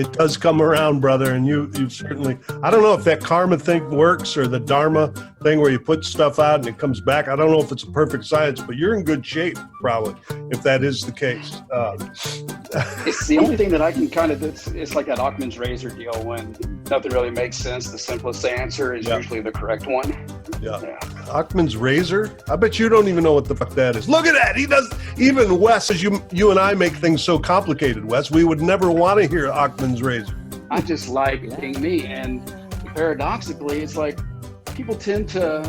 it does come around, brother. And you certainly, I don't know if that karma thing works or the dharma thing where you put stuff out and it comes back. I don't know if it's a perfect science, but you're in good shape, probably, if that is the case. It's the only thing that I can it's like that Occam's razor deal when nothing really makes sense. The simplest answer is usually the correct one. Yeah. Occam's razor? I bet you don't even know what the fuck that is. Look at that. He does. Even Wes, as you and I make things so complicated, Wes, we would never want to hear Occam's razor. I just like being me. And paradoxically, it's like people tend to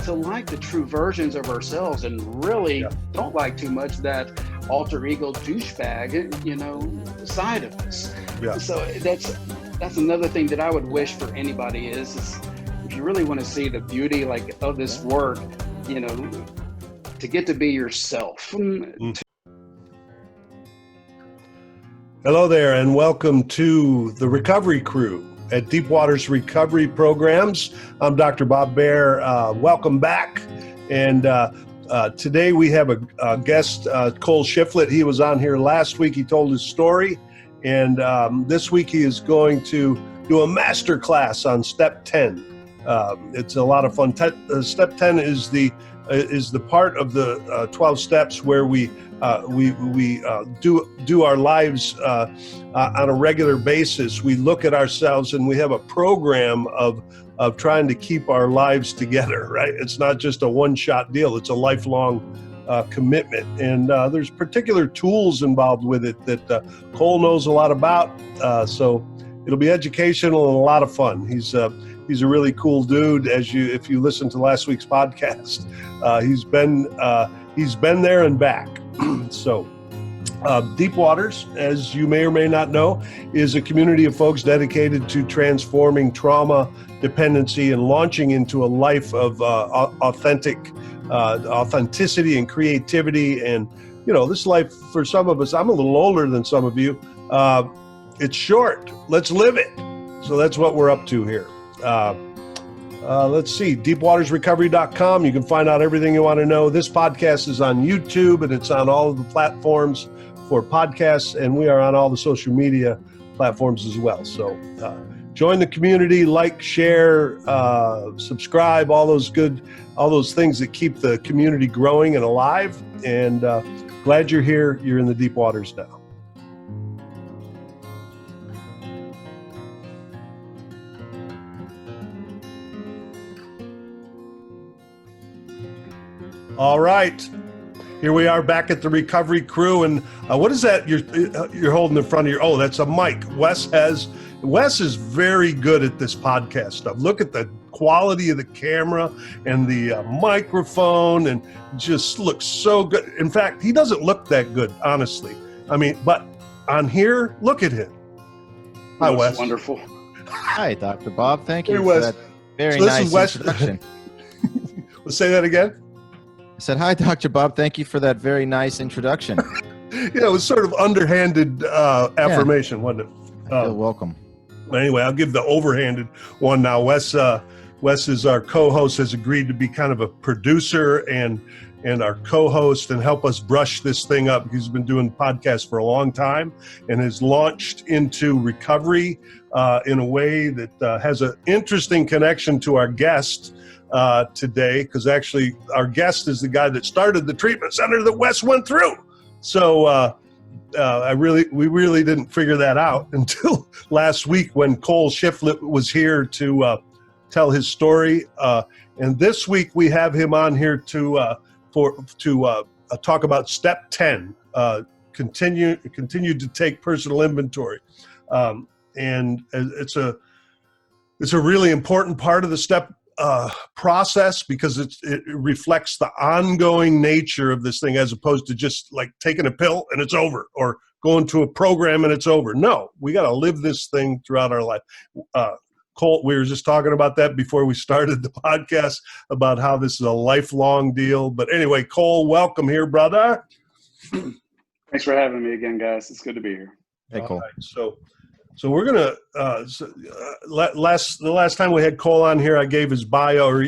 like the true versions of ourselves and really don't like too much that alter ego douchebag, side of us. Yeah. So that's another thing that I would wish for anybody is if you really want to see the beauty of this work, to get to be yourself. Hello there, and welcome to the Recovery Crew at Deepwater's Recovery Programs. I'm Dr. Bob Baer. Welcome back. And today we have a guest, Cole Shiflet. He was on here last week. He told his story. And this week he is going to do a master class on Step 10. It's a lot of fun. Step 10 is the part of the 12 steps where we do our lives on a regular basis. We look at ourselves and we have a program of trying to keep our lives together, right? It's not just a one-shot deal. It's a lifelong commitment. And there's particular tools involved with it that Cole knows a lot about. So it'll be educational and a lot of fun. He's a really cool dude. If you listen to last week's podcast, he's been there and back. So Deep Waters, as you may or may not know, is a community of folks dedicated to transforming trauma, dependency, and launching into a life of authenticity and creativity. And, this life for some of us, I'm a little older than some of you, it's short. Let's live it. So that's what we're up to here. Let's see, deepwatersrecovery.com. You can find out everything you want to know. This podcast is on YouTube and it's on all of the platforms for podcasts, and we are on all the social media platforms as well. So join the community, like, share, subscribe, all those things that keep the community growing and alive. And glad you're here. You're in the deep waters now. All right, here we are back at the Recovery Crew, and what is that you're holding in front of you? Oh, that's a mic. Wes is very good at this podcast stuff. Look at the quality of the camera and the microphone, and just looks so good. In fact, he doesn't look that good, honestly. But on here, look at him. Hi, Wes. Wonderful. Hi, Dr. Bob. Thank you for Wes. That very nice introduction. Let's say that again. I said, hi, Dr. Bob. Thank you for that very nice introduction. It was sort of underhanded affirmation, wasn't it? I feel welcome. Anyway, I'll give the overhanded one now. Wes is our co-host, has agreed to be kind of a producer and our co-host and help us brush this thing up. He's been doing podcasts for a long time and has launched into recovery in a way that has an interesting connection to our guest today, because actually our guest is the guy that started the treatment center that Wes went through. So we really didn't figure that out until last week when Cole Shiflet was here to tell his story. And this week we have him on here to talk about Step 10, continue to take personal inventory. And it's a really important part of the step process, because it reflects the ongoing nature of this thing, as opposed to just like taking a pill and it's over, or going to a program and it's over. No, we got to live this thing throughout our life. Cole, we were just talking about that before we started the podcast, about how this is a lifelong deal. But anyway, Cole, welcome here, brother. Thanks for having me again, guys. It's good to be here. Hey, Cole. Right, so we're gonna. The last time we had Cole on here, I gave his bio.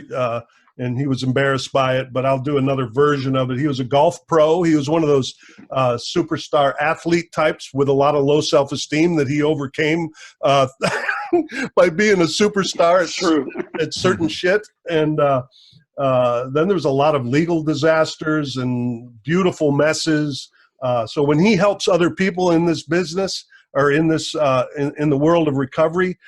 and he was embarrassed by it, but I'll do another version of it. He was a golf pro. He was one of those superstar athlete types with a lot of low self-esteem that he overcame by being a superstar at certain shit. And then there was a lot of legal disasters and beautiful messes. So when he helps other people in this business or in this in the world of recovery,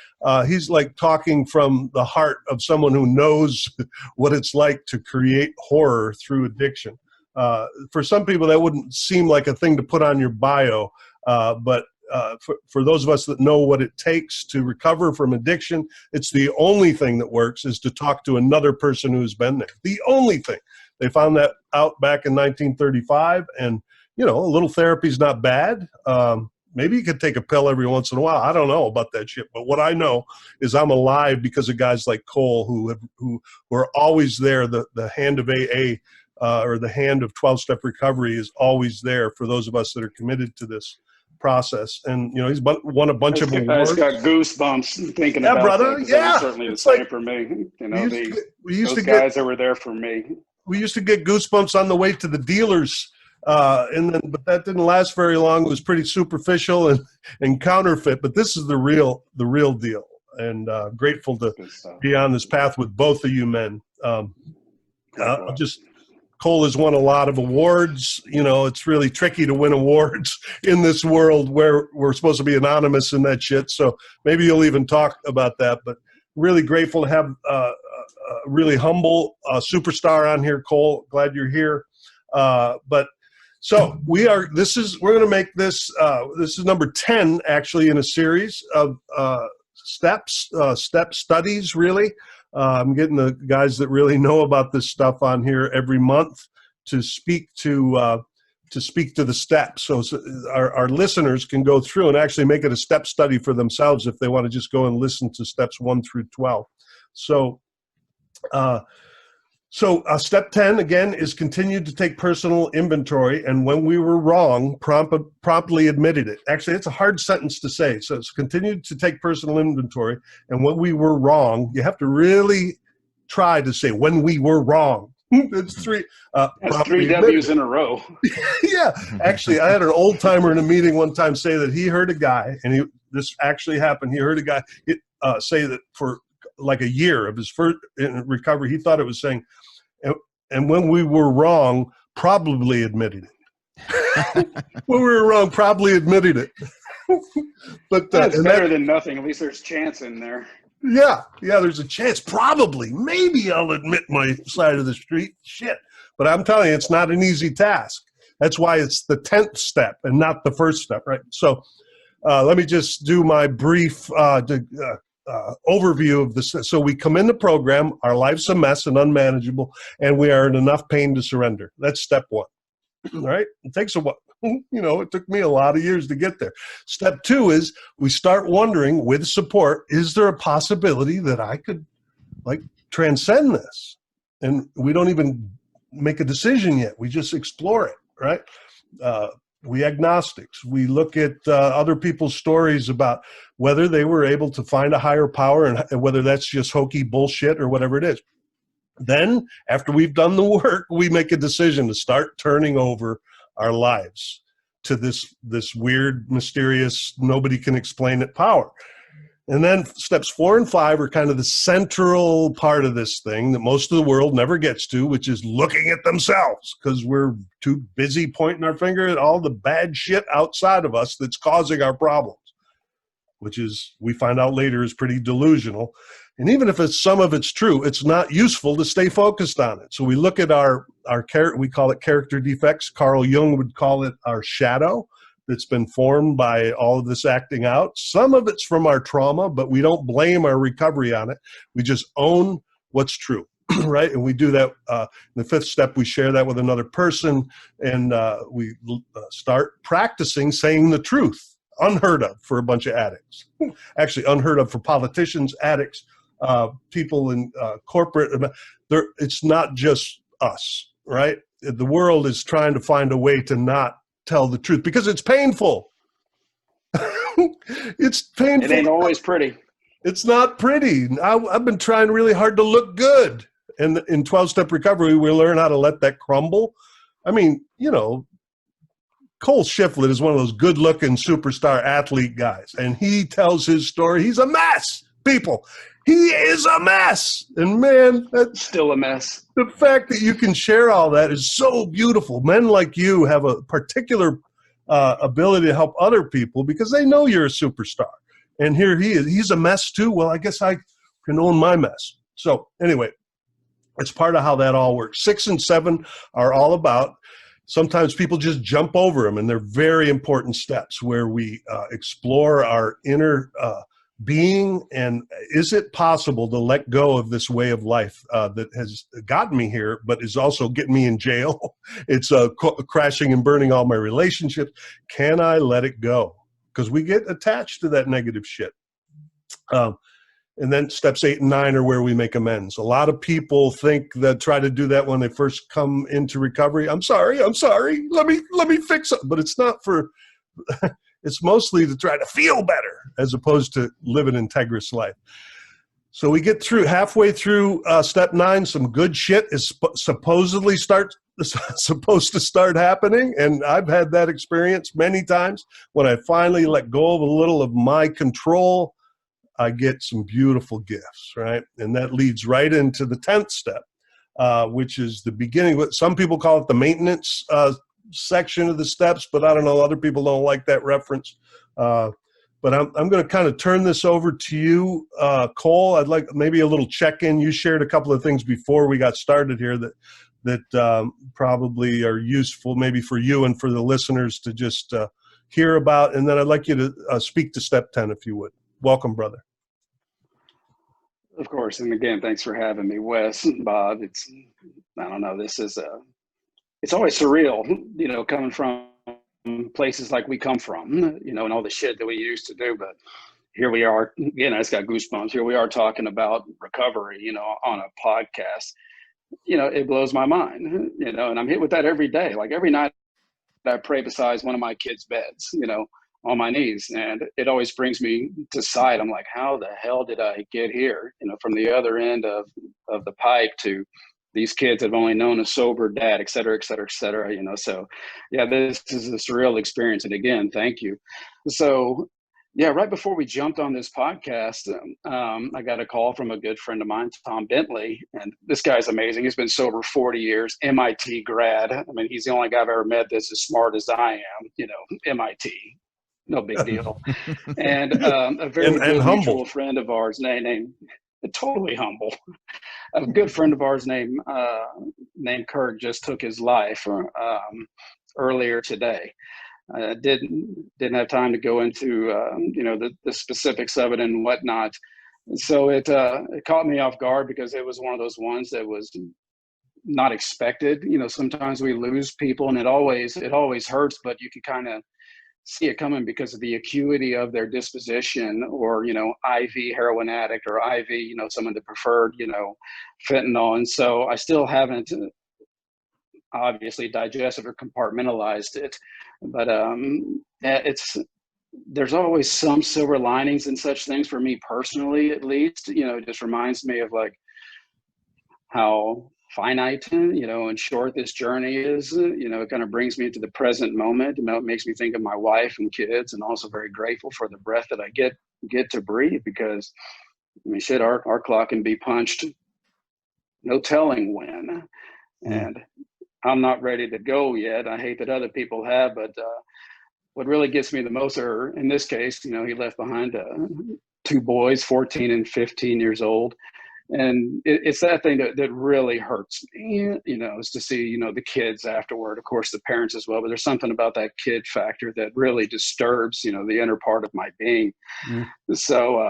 he's like talking from the heart of someone who knows what it's like to create horror through addiction. For some people, that wouldn't seem like a thing to put on your bio, but for those of us that know what it takes to recover from addiction, it's the only thing that works is to talk to another person who's been there. The only thing. They found that out back in 1935, and a little therapy is not bad. Maybe you could take a pill every once in a while. I don't know about that shit, but what I know is I'm alive because of guys like Cole who are always there. The hand of AA or the hand of 12-step recovery is always there for those of us that are committed to this process. And he's won a bunch of awards. I just got goosebumps thinking about brother. that. Yeah, certainly the same for me. Those guys that were there for me. We used to get goosebumps on the way to the dealers. But that didn't last very long. It was pretty superficial and counterfeit. But this is the real deal. And grateful to be on this path with both of you men. Cole has won a lot of awards. It's really tricky to win awards in this world where we're supposed to be anonymous and that shit. So maybe you'll even talk about that. But really grateful to have a really humble superstar on here, Cole. Glad you're here. So we're going to make this, this is number 10 actually in a series of step studies really. I'm getting the guys that really know about this stuff on here every month to speak to the steps. So our listeners can go through and actually make it a step study for themselves if they want to just go and listen to steps 1 through 12. So step 10, again, is continued to take personal inventory, and when we were wrong, promptly admitted it. Actually, it's a hard sentence to say. So it's continued to take personal inventory, and when we were wrong, you have to really try to say, when we were wrong. That's three. That's 3 W's in a row. Yeah. Actually, I had an old-timer in a meeting one time say that he heard a guy, and this actually happened, he heard a guy say that for like a year of his first recovery, he thought it was saying, and when we were wrong, probably admitted it. When we were wrong, probably admitted it. But that's better than nothing. At least there's chance in there. Yeah, there's a chance. Probably, maybe I'll admit my side of the street. Shit. But I'm telling you, it's not an easy task. That's why it's the 10th step and not the first step, right? So let me just do my brief overview of this. So we come in the program, our life's a mess and unmanageable, and we are in enough pain to surrender. That's step 1. All right? It takes a while. It took me a lot of years to get there. Step 2 is we start wondering, with support, is there a possibility that I could transcend this? And we don't even make a decision yet. We just explore it, right? We agnostics. We look at other people's stories about whether they were able to find a higher power and whether that's just hokey bullshit or whatever it is. Then, after we've done the work, we make a decision to start turning over our lives to this weird, mysterious, nobody can explain it power. And then steps 4 and 5 are kind of the central part of this thing that most of the world never gets to, which is looking at themselves, because we're too busy pointing our finger at all the bad shit outside of us that's causing our problems, which is, we find out later, is pretty delusional. And even if some of it's true, it's not useful to stay focused on it. So we look at our character, we call it character defects. Carl Jung would call it our shadow that's been formed by all of this acting out. Some of it's from our trauma, but we don't blame our recovery on it. We just own what's true, right? And we do that in the 5th step. We share that with another person, and we start practicing saying the truth. Unheard of for a bunch of addicts. Actually, unheard of for politicians, addicts, people in corporate. It's not just us, right? The world is trying to find a way to not tell the truth because it's painful. It's painful. It ain't always pretty. It's not pretty. I've been trying really hard to look good, And in 12-step recovery, we learn how to let that crumble. I mean, Cole Shiflet is one of those good-looking superstar athlete guys, and he tells his story. He's a mess, people. He is a mess. And, man, that's still a mess. The fact that you can share all that is so beautiful. Men like you have a particular ability to help other people because they know you're a superstar. And here he is. He's a mess, too. Well, I guess I can own my mess. So, anyway, it's part of how that all works. 6 and 7 are all about. Sometimes people just jump over them, and they're very important steps where we explore our inner being, and is it possible to let go of this way of life that has gotten me here, but is also getting me in jail? It's crashing and burning all my relationships. Can I let it go? Because we get attached to that negative shit. And then steps 8 and 9 are where we make amends. A lot of people think that try to do that when they first come into recovery. I'm sorry. Let me fix it. But it's not for, it's mostly to try to feel better as opposed to live an integrous life. So we get through halfway through step 9. Some good shit is supposed to start happening. And I've had that experience many times. When I finally let go of a little of my control, I get some beautiful gifts, right? And that leads right into the 10th step, which is the beginning. Some people call it the maintenance section of the steps, but I don't know. Other people don't like that reference. But I'm going to kind of turn this over to you, Cole. I'd like maybe a little check-in. You shared a couple of things before we got started here that probably are useful maybe for you and for the listeners to just hear about. And then I'd like you to speak to step 10, if you would. Welcome, brother. Of course. And again, thanks for having me, Wes and Bob. I don't know, it's always surreal, coming from places like we come from, and all the shit that we used to do. But here we are, again, I just got goosebumps. Here we are talking about recovery, on a podcast. It blows my mind, and I'm hit with that every day. Like every night I pray beside one of my kids' beds, on my knees, and it always brings me to sight. I'm like, how the hell did I get here? From the other end of the pipe to these kids have only known a sober dad, et cetera, et cetera, et cetera. So yeah, this is a surreal experience. And again, thank you. So yeah, right before we jumped on this podcast, I got a call from a good friend of mine, Tom Bentley, and this guy's amazing. He's been sober 40 years, MIT grad. I mean, he's the only guy I've ever met that's as smart as I am, MIT. No big deal. And a very good mutual friend of ours named totally humble. A good friend of ours named Kirk just took his life earlier today. Didn't have time to go into the specifics of it and whatnot. So it caught me off guard because it was one of those ones that was not expected. Sometimes we lose people and it always hurts, but you can kind of see it coming because of the acuity of their disposition, or IV heroin addict, or IV someone that preferred fentanyl. And so I still haven't obviously digested or compartmentalized it, but there's always some silver linings in such things for me personally, at least. It just reminds me of like how finite, and short this journey is. It kind of brings me into the present moment. It makes me think of my wife and kids, and also very grateful for the breath that I get to breathe, because I mean, shit, our clock can be punched, no telling when. And I'm not ready to go yet. I hate that other people have, but what really gets me the most, or in this case, he left behind 2 boys, 14 and 15 years old. And it's that thing that really hurts me, is to see, the kids afterward, of course, the parents as well. But there's something about that kid factor that really disturbs, the inner part of my being. So,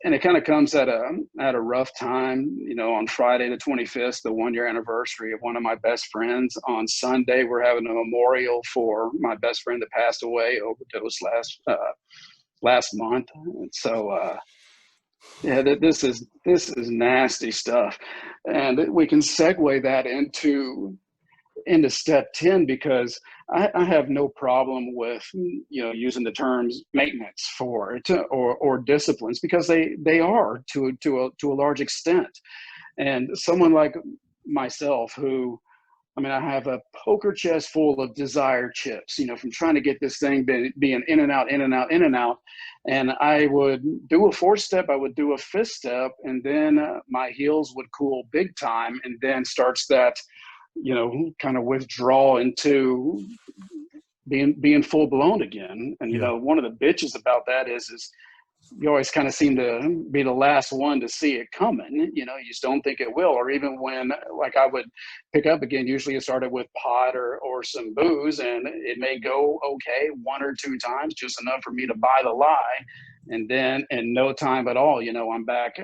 and it kind of comes at a rough time, on Friday, the 25th, the 1-year anniversary of one of my best friends. On Sunday, we're having a memorial for my best friend that passed away, overdose last month. And so, yeah, this is nasty stuff, and we can segue that into step 10, because I have no problem with using the terms maintenance for it, or disciplines, because they are to a large extent. And someone like myself who, I mean, I have a poker chest full of desired chips, from trying to get this thing being in and out, in and out, in and out. And I would do a 4-step, I would do a 5th step, and then my heels would cool big time. And then starts that, kind of withdrawal into being full blown again. And, one of the bitches about that is you always kind of seem to be the last one to see it coming. You just don't think it will. Or even when, like, I would pick up again, usually it started with pot or some booze, and it may go okay 1 or 2 times, just enough for me to buy the lie. And then in no time at all, I'm back,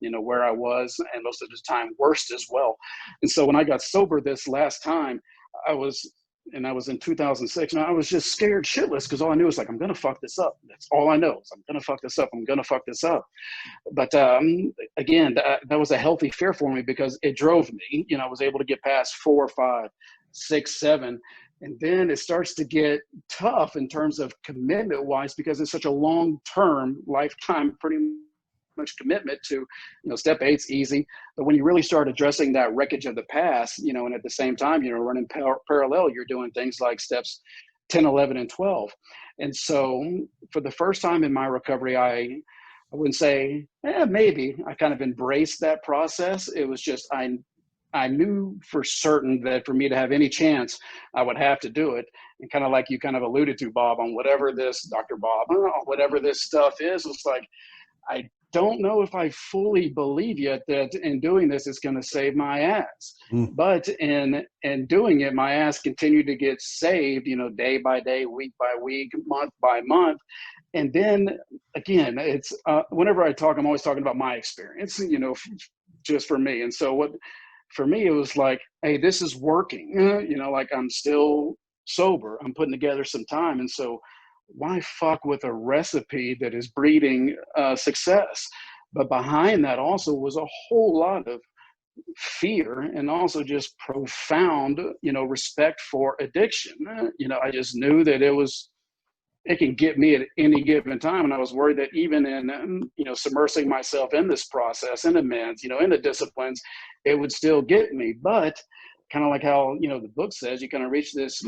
where I was, and most of the time worse as well. And so when I got sober this last time, I was in 2006, and I was just scared shitless, because all I knew was like, I'm going to fuck this up. That's all I know is I'm going to fuck this up. I'm going to fuck this up. But again, that was a healthy fear for me, because it drove me. I was able to get past 4, 5, 6, 7. And then it starts to get tough in terms of commitment wise, because it's such a long-term, lifetime, pretty much commitment to, step 8's easy. But when you really start addressing that wreckage of the past, and at the same time, running parallel, you're doing things like steps 10, 11, and 12. And so for the first time in my recovery, I wouldn't say, maybe I kind of embraced that process. It was just, I knew for certain that for me to have any chance, I would have to do it. And kind of like you kind of alluded to, Bob, on whatever this, Dr. Bob, whatever this stuff is, it's like, I don't know if I fully believe yet that in doing this, it's going to save my ass. But in doing it, my ass continued to get saved, day by day, week by week, month by month. And then again, it's whenever I talk, I'm always talking about my experience, just for me. And so for me, it was like, hey, this is working, like I'm still sober. I'm putting together some time. And so why fuck with a recipe that is breeding success? But behind that also was a whole lot of fear, and also just profound, respect for addiction. I just knew that it can get me at any given time. And I was worried that even in, submersing myself in this process, in amends, in the disciplines, it would still get me. But kind of like how, the book says, you kind of reach this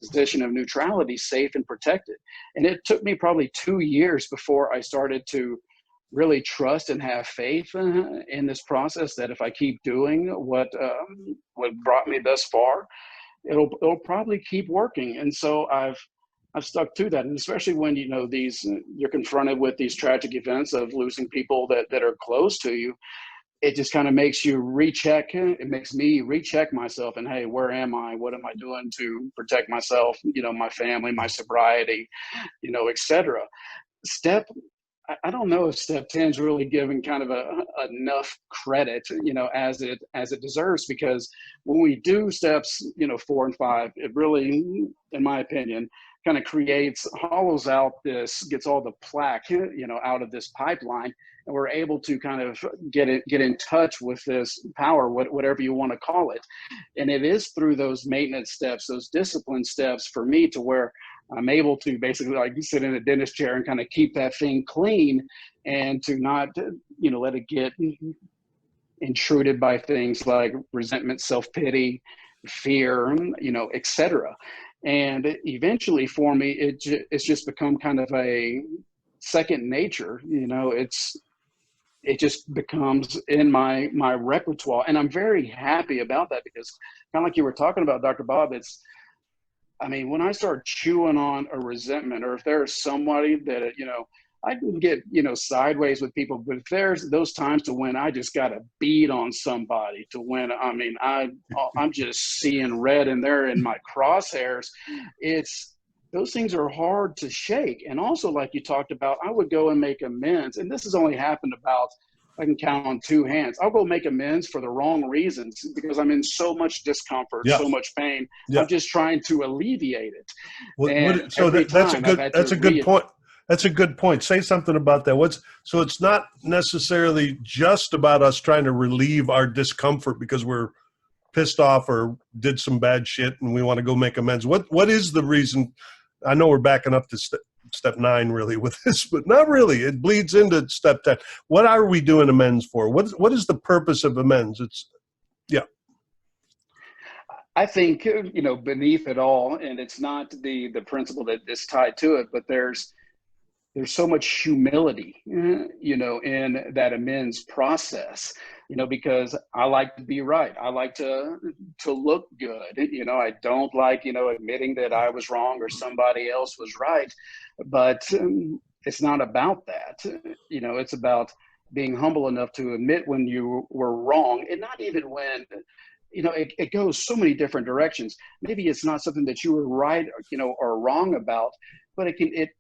position of neutrality, safe and protected. And it took me probably 2 years before I started to really trust and have faith in this process, that if I keep doing what brought me thus far, it'll probably keep working. And so I've stuck to that. And especially when, you're confronted with these tragic events of losing people that are close to you, it just kind of makes you recheck. It makes me recheck myself, and hey, where am I? What am I doing to protect myself, my family, my sobriety, etc. I don't know if step 10 is really given kind of enough credit, as it deserves, because when we do steps, 4 and 5, it really, in my opinion, kind of hollows out gets all the plaque, out of this pipeline. And we're able to kind of get in touch with this power, whatever you want to call it. And it is through those maintenance steps, those discipline steps for me, to where I'm able to basically, like, sit in a dentist chair and kind of keep that thing clean, and to not, let it get intruded by things like resentment, self-pity, fear, etc. And eventually for me, it's just become kind of a second nature. It just becomes in my repertoire. And I'm very happy about that, because kind of like you were talking about, Dr. Bob, when I start chewing on a resentment, or if there's somebody that, I can get, sideways with people, but if there's those times to when I just got to beat on somebody, to when, I'm just seeing red and they're in my crosshairs, those things are hard to shake. And also, like you talked about, I would go and make amends. And this has only happened about, I can count on 2 hands. I'll go make amends for the wrong reasons, because I'm in so much discomfort, so much pain. I'm just trying to alleviate it. That's a good point. That's a good point. Say something about that. So it's not necessarily just about us trying to relieve our discomfort because we're pissed off or did some bad shit and we want to go make amends. What is the reason? I know we're backing up to step 9 really with this, but not really. It bleeds into step 10. What are we doing amends for? What is the purpose of amends? It's, yeah. I think, beneath it all, and it's not the principle that is tied to it, but there's so much humility, in that amends process, because I like to be right. I like to look good. I don't like, admitting that I was wrong or somebody else was right, but it's not about that. It's about being humble enough to admit when you were wrong, and not even when, it goes so many different directions. Maybe it's not something that you were right, or wrong about, but it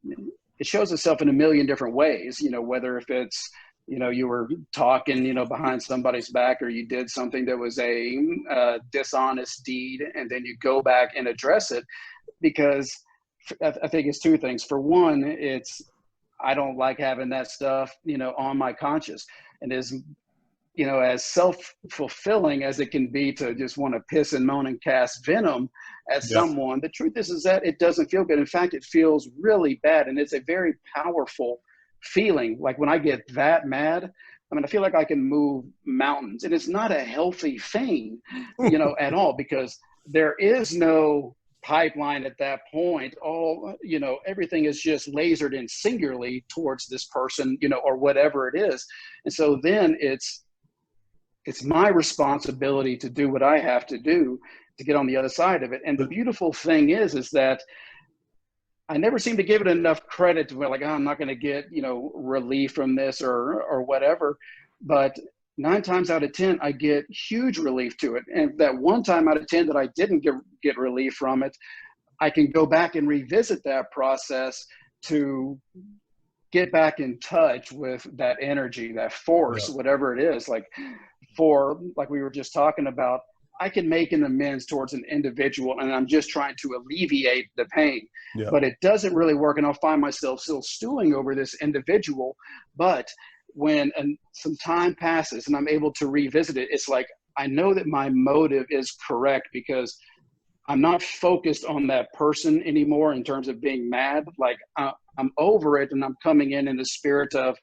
shows itself in a million different ways, whether if it's, you were talking, behind somebody's back, or you did something that was a dishonest deed, and then you go back and address it, because I think it's two things. For one, I don't like having that stuff, on my conscience, and as self-fulfilling as it can be to just want to piss and moan and cast venom at someone, the truth is that it doesn't feel good. In fact, it feels really bad, and it's a very powerful feeling. Like when I get that mad, I feel like I can move mountains, and it's not a healthy thing, at all, because there is no pipeline at that point. Everything is just lasered in singularly towards this person, or whatever it is. And so then it's my responsibility to do what I have to do to get on the other side of it. And the beautiful thing is that I never seem to give it enough credit to like, I'm not going to get, relief from this or whatever. But 9 times out of 10, I get huge relief to it. And that 1 time out of 10 that I didn't get relief from it, I can go back and revisit that process to get back in touch with that energy, that force, whatever it is. Like we were just talking about, I can make an amends towards an individual, and I'm just trying to alleviate the pain, but it doesn't really work. And I'll find myself still stewing over this individual. But when some time passes and I'm able to revisit it, it's like, I know that my motive is correct, because I'm not focused on that person anymore in terms of being mad. Like I'm over it, and I'm coming in the spirit of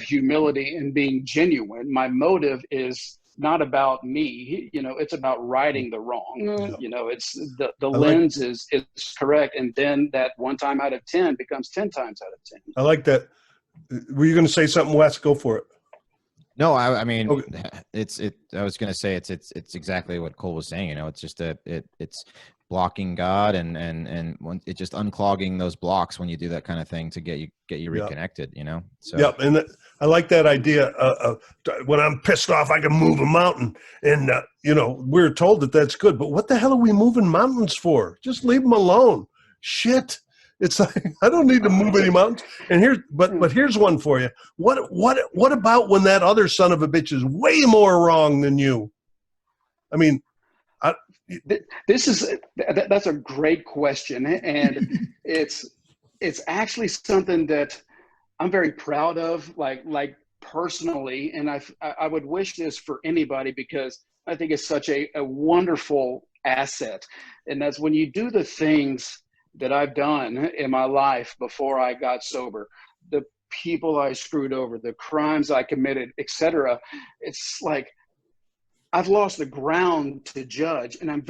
humility and being genuine. My motive is not about me, it's about righting the wrong. It's the lens is correct. And then that 1 time out of 10 becomes 10 times out of 10. I like that. Were you going to say something, Wes? Go for it. No, I mean, okay. I was going to say it's exactly what Cole was saying. It's just it's blocking God and it just unclogging those blocks when you do that kind of thing to get you reconnected. So and I like that idea. When I'm pissed off, I can move a mountain, and we're told that that's good. But what the hell are we moving mountains for? Just leave them alone. Shit. It's like, I don't need to move any mountains. And but here's one for you. What about when that other son of a bitch is way more wrong than you? I mean, that's a great question, and it's actually something that I'm very proud of, like personally, and I would wish this for anybody, because I think it's such a wonderful asset, and that's when you do the things that I've done in my life before I got sober, the people I screwed over, the crimes I committed, etc. It's like I've lost the ground to judge, and I'm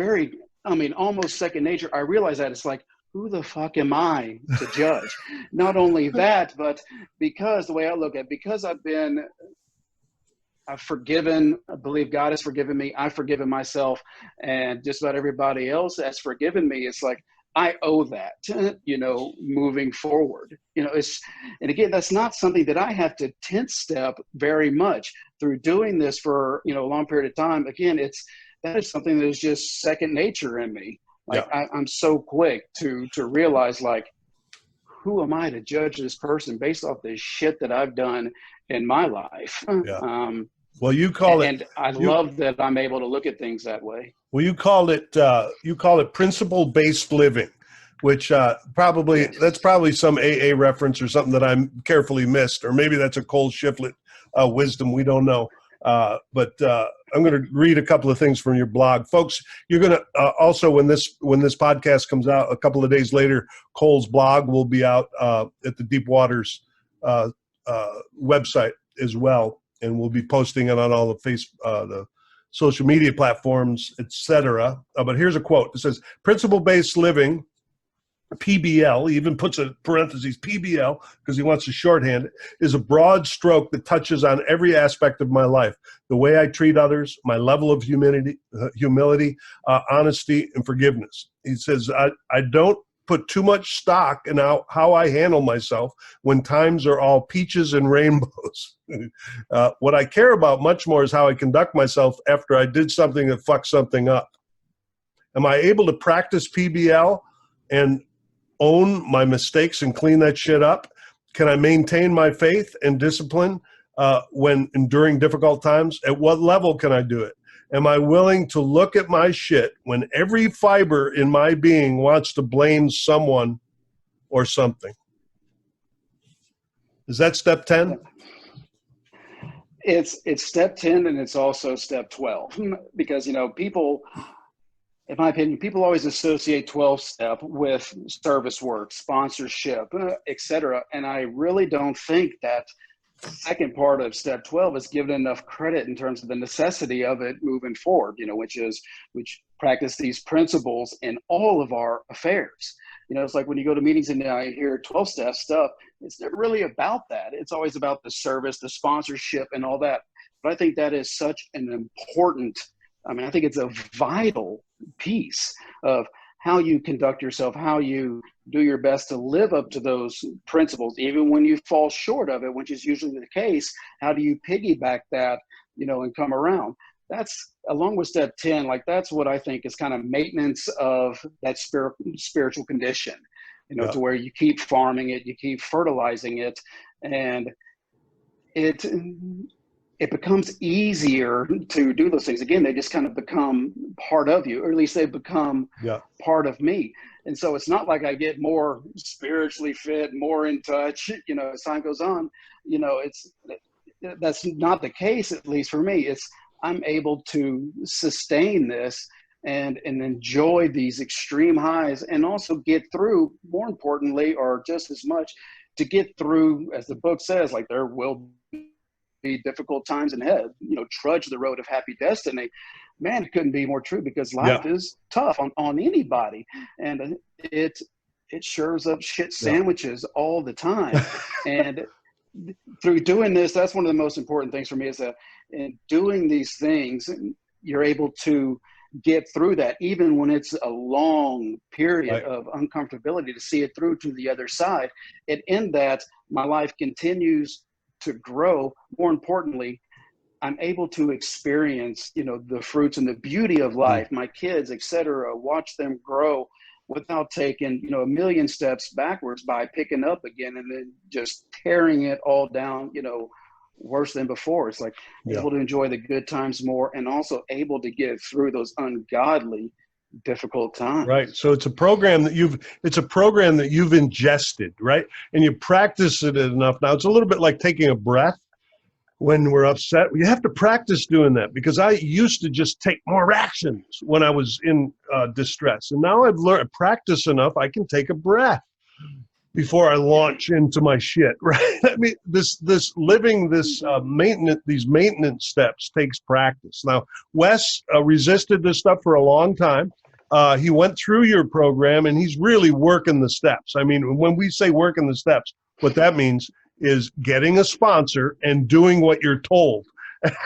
almost second nature. I realize that it's like, who the fuck am I to judge? Not only that, but because the way I look at it, because I've forgiven, I believe God has forgiven me, I've forgiven myself, and just about everybody else has forgiven me. It's like, I owe that, moving forward. And again, that's not something that I have to 10th step very much through doing this for, a long period of time. Again, that is something that is just second nature in me. Like I'm so quick to realize, like, who am I to judge this person based off the shit that I've done in my life? Well, you call it, and I love that I'm able to look at things that way. Well, you call it principle-based living, which that's probably some AA reference or something that I'm carefully missed, or maybe that's a Cole Shiflet wisdom. We don't know. But I'm going to read a couple of things from your blog, folks. You're going to also, when this podcast comes out a couple of days later, Cole's blog will be out at the Deep Waters website as well, and we'll be posting it on all the social media platforms, etc. But here's a quote. It says, "Principle-based living." PBL, he even puts a parentheses, PBL, because he wants to shorthand it, is a broad stroke that touches on every aspect of my life. The way I treat others, my level of humility, honesty, and forgiveness. He says, I don't put too much stock in how I handle myself when times are all peaches and rainbows. What I care about much more is how I conduct myself after I did something that fucked something up. Am I able to practice PBL and own my mistakes and clean that shit up? Can I maintain my faith and discipline when enduring difficult times? At what level can I do it? Am I willing to look at my shit when every fiber in my being wants to blame someone or something? Is that step 10? It's step 10, and it's also step 12, because, people, in my opinion, people always associate 12-step with service work, sponsorship, etc. And I really don't think that second part of step 12 is given enough credit in terms of the necessity of it moving forward, which practice these principles in all of our affairs. It's like when you go to meetings and I hear 12-step stuff, it's not really about that. It's always about the service, the sponsorship, and all that. But I think that is such an important, I think it's a vital piece of how you conduct yourself, how you do your best to live up to those principles, even when you fall short of it, which is usually the case. How do you piggyback that, and come around? That's, along with step 10, that's what I think is kind of maintenance of that spiritual condition, to where you keep farming it, you keep fertilizing it, and it becomes easier to do those things. Again, they just kind of become part of you, or at least they become part of me. And so it's not like I get more spiritually fit, more in touch, as time goes on. That's not the case, at least for me. I'm able to sustain this and enjoy these extreme highs, and also get through, more importantly, or just as much, to get through, as the book says, there will be difficult times ahead, trudge the road of happy destiny. Man, it couldn't be more true, because life is tough on anybody, and it serves up shit sandwiches all the time. And through doing this, that's one of the most important things for me, is that in doing these things, you're able to get through that, even when it's a long period of uncomfortability, to see it through to the other side. And in that, my life continues to grow. More importantly, I'm able to experience, the fruits and the beauty of life, my kids, etc., watch them grow without taking, a million steps backwards by picking up again and then just tearing it all down, worse than before. It's able to enjoy the good times more, and also able to get through those ungodly difficult times. Right. So it's a program that you've ingested, right? And you practice it enough. Now it's a little bit like taking a breath when we're upset. You have to practice doing that, because I used to just take more actions when I was in distress. And now I've learned, practice enough, I can take a breath before I launch into my shit, right? These maintenance steps takes practice. Now, Wes resisted this stuff for a long time. He went through your program, and he's really working the steps. When we say working the steps, what that means is getting a sponsor and doing what you're told,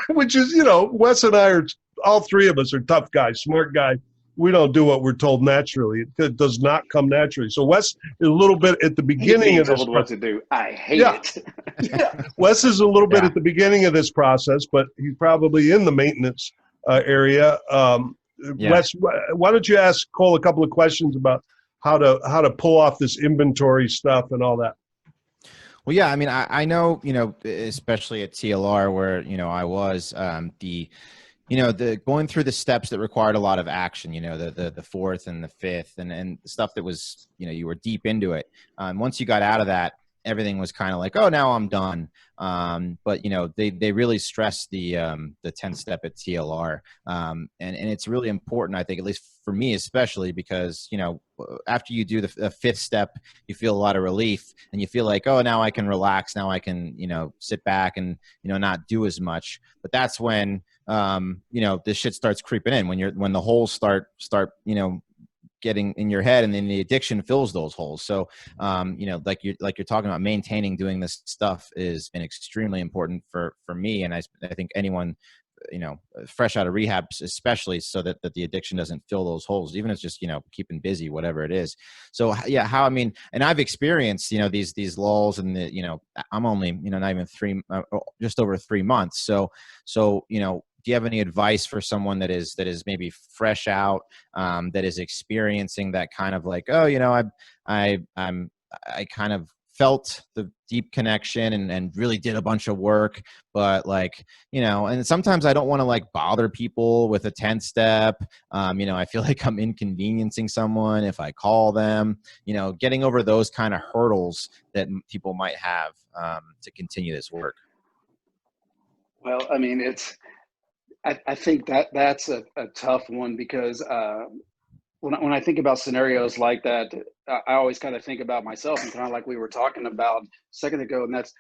which is, Wes and I are, all three of us are tough guys, smart guys. We don't do what we're told naturally. It does not come naturally. So Wes is a little bit at the beginning of this. Told what to do. I hate it. Wes is a little bit at the beginning of this process, but he's probably in the maintenance area. Wes, why don't you ask Cole a couple of questions about how to pull off this inventory stuff and all that? Well, yeah, I know, especially at TLR where, I was, the going through the steps that required a lot of action, the fourth and the fifth and stuff that was, you were deep into it. Once you got out of that everything was kind of like, oh, now I'm done. But they really stress the 10 step at TLR. And it's really important, I think, at least for me, especially because, after you do the fifth step, you feel a lot of relief and you feel like, oh, now I can relax. Now I can, sit back and, not do as much. But that's when, this shit starts creeping in, when the holes start, getting in your head, and then the addiction fills those holes. So, like you're talking about, maintaining doing this stuff has been extremely important for me. And I think anyone, fresh out of rehab, especially, so that the addiction doesn't fill those holes, even if it's just, keeping busy, whatever it is. So yeah, and I've experienced, these lulls, and I'm only, not even just over 3 months. So, do you have any advice for someone that is maybe fresh out, that is experiencing that kind of like, oh, I kind of felt the deep connection and really did a bunch of work, but and sometimes I don't want to bother people with a 10 step. I feel like I'm inconveniencing someone if I call them, getting over those kind of hurdles that people might have, to continue this work. Well, I mean, I think that's a tough one, because when I think about scenarios like that, I always kind of think about myself, and kind of like we were talking about a second ago, and that's,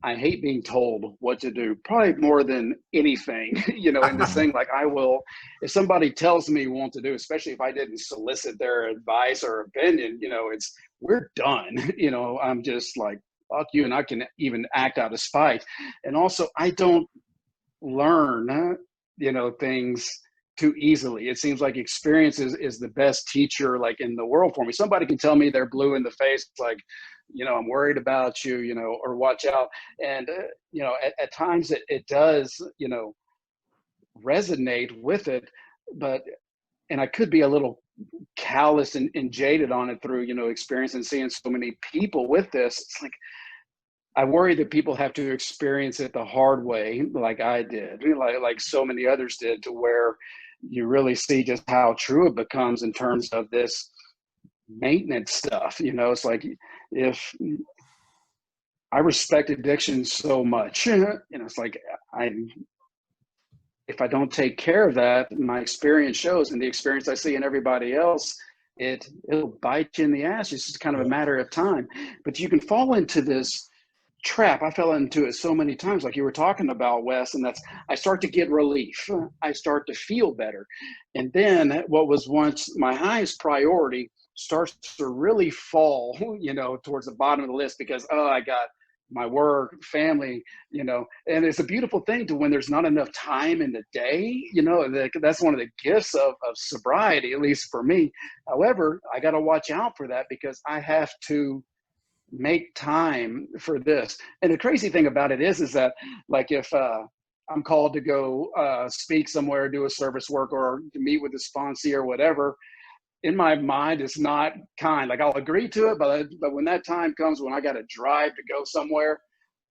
I hate being told what to do, probably more than anything, in this thing. Like, I will, if somebody tells me what to do, especially if I didn't solicit their advice or opinion, we're done. I'm just like, fuck you. And I can even act out of spite. And also, I don't learn, things too easily. It seems like experience is the best teacher, in the world for me. Somebody can tell me they're blue in the face, like, I'm worried about you, or watch out. And, at times it does, resonate with it, and I could be a little callous and jaded on it through, experience and seeing so many people with this. It's like, I worry that people have to experience it the hard way, like I did, like so many others did, to where you really see just how true it becomes in terms of this maintenance stuff. It's like, if I respect addiction so much, it's like, if I don't take care of that, my experience shows, and the experience I see in everybody else, it'll bite you in the ass. It's just kind of a matter of time. But you can fall into this trap. I fell into it so many times, like you were talking about, Wes, and that's, I start to get relief. I start to feel better. And then what was once my highest priority starts to really fall, towards the bottom of the list, because, oh, I got my work, family, and it's a beautiful thing to, when there's not enough time in the day, that's one of the gifts of sobriety, at least for me. However, I got to watch out for that, because I have to make time for this. And the crazy thing about it is that, like, if I'm called to go speak somewhere, do a service work, or to meet with a sponsee or whatever, in my mind, it's not kind. Like, I'll agree to it, but when that time comes, when I got to drive to go somewhere,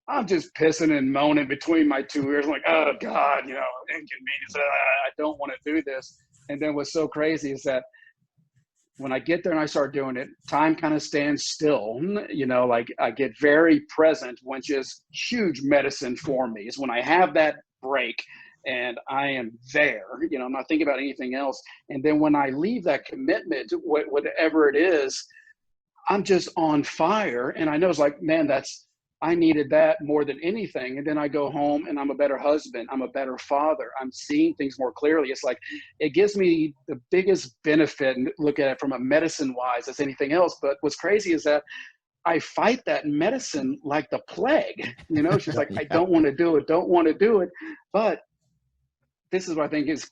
I'm just pissing and moaning between my two ears. I'm like, oh God, inconvenience. I don't want to do this. And then what's so crazy is that when I get there and I start doing it, time kind of stands still. Like, I get very present, which is huge medicine for me. Is when I have that break and I am there, I'm not thinking about anything else. And then when I leave that commitment, whatever it is, I'm just on fire. And I know it's like, man, I needed that more than anything. And then I go home and I'm a better husband. I'm a better father. I'm seeing things more clearly. It's like, it gives me the biggest benefit, and look at it from a medicine wise, as anything else. But what's crazy is that I fight that medicine like the plague. It's just like, I don't want to do it. But this is what I think is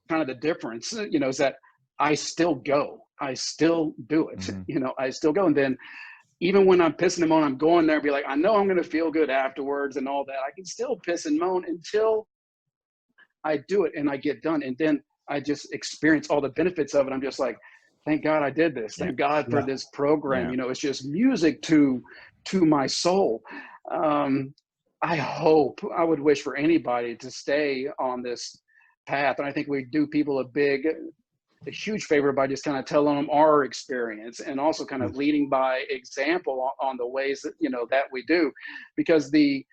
kind of the difference, is that I still go. I still do it. Mm-hmm. I still go. And then, even when I'm pissing and moan, I'm going there and be like, I know I'm going to feel good afterwards and all that. I can still piss and moan until I do it and I get done. And then I just experience all the benefits of it. I'm just like, thank God I did this. Thank God for this program. Yeah. It's just music to my I would wish for anybody to stay on this path. And I think we do people a big a huge favor by just kind of telling them our experience, and also kind of leading by example on the ways that, that we do, because the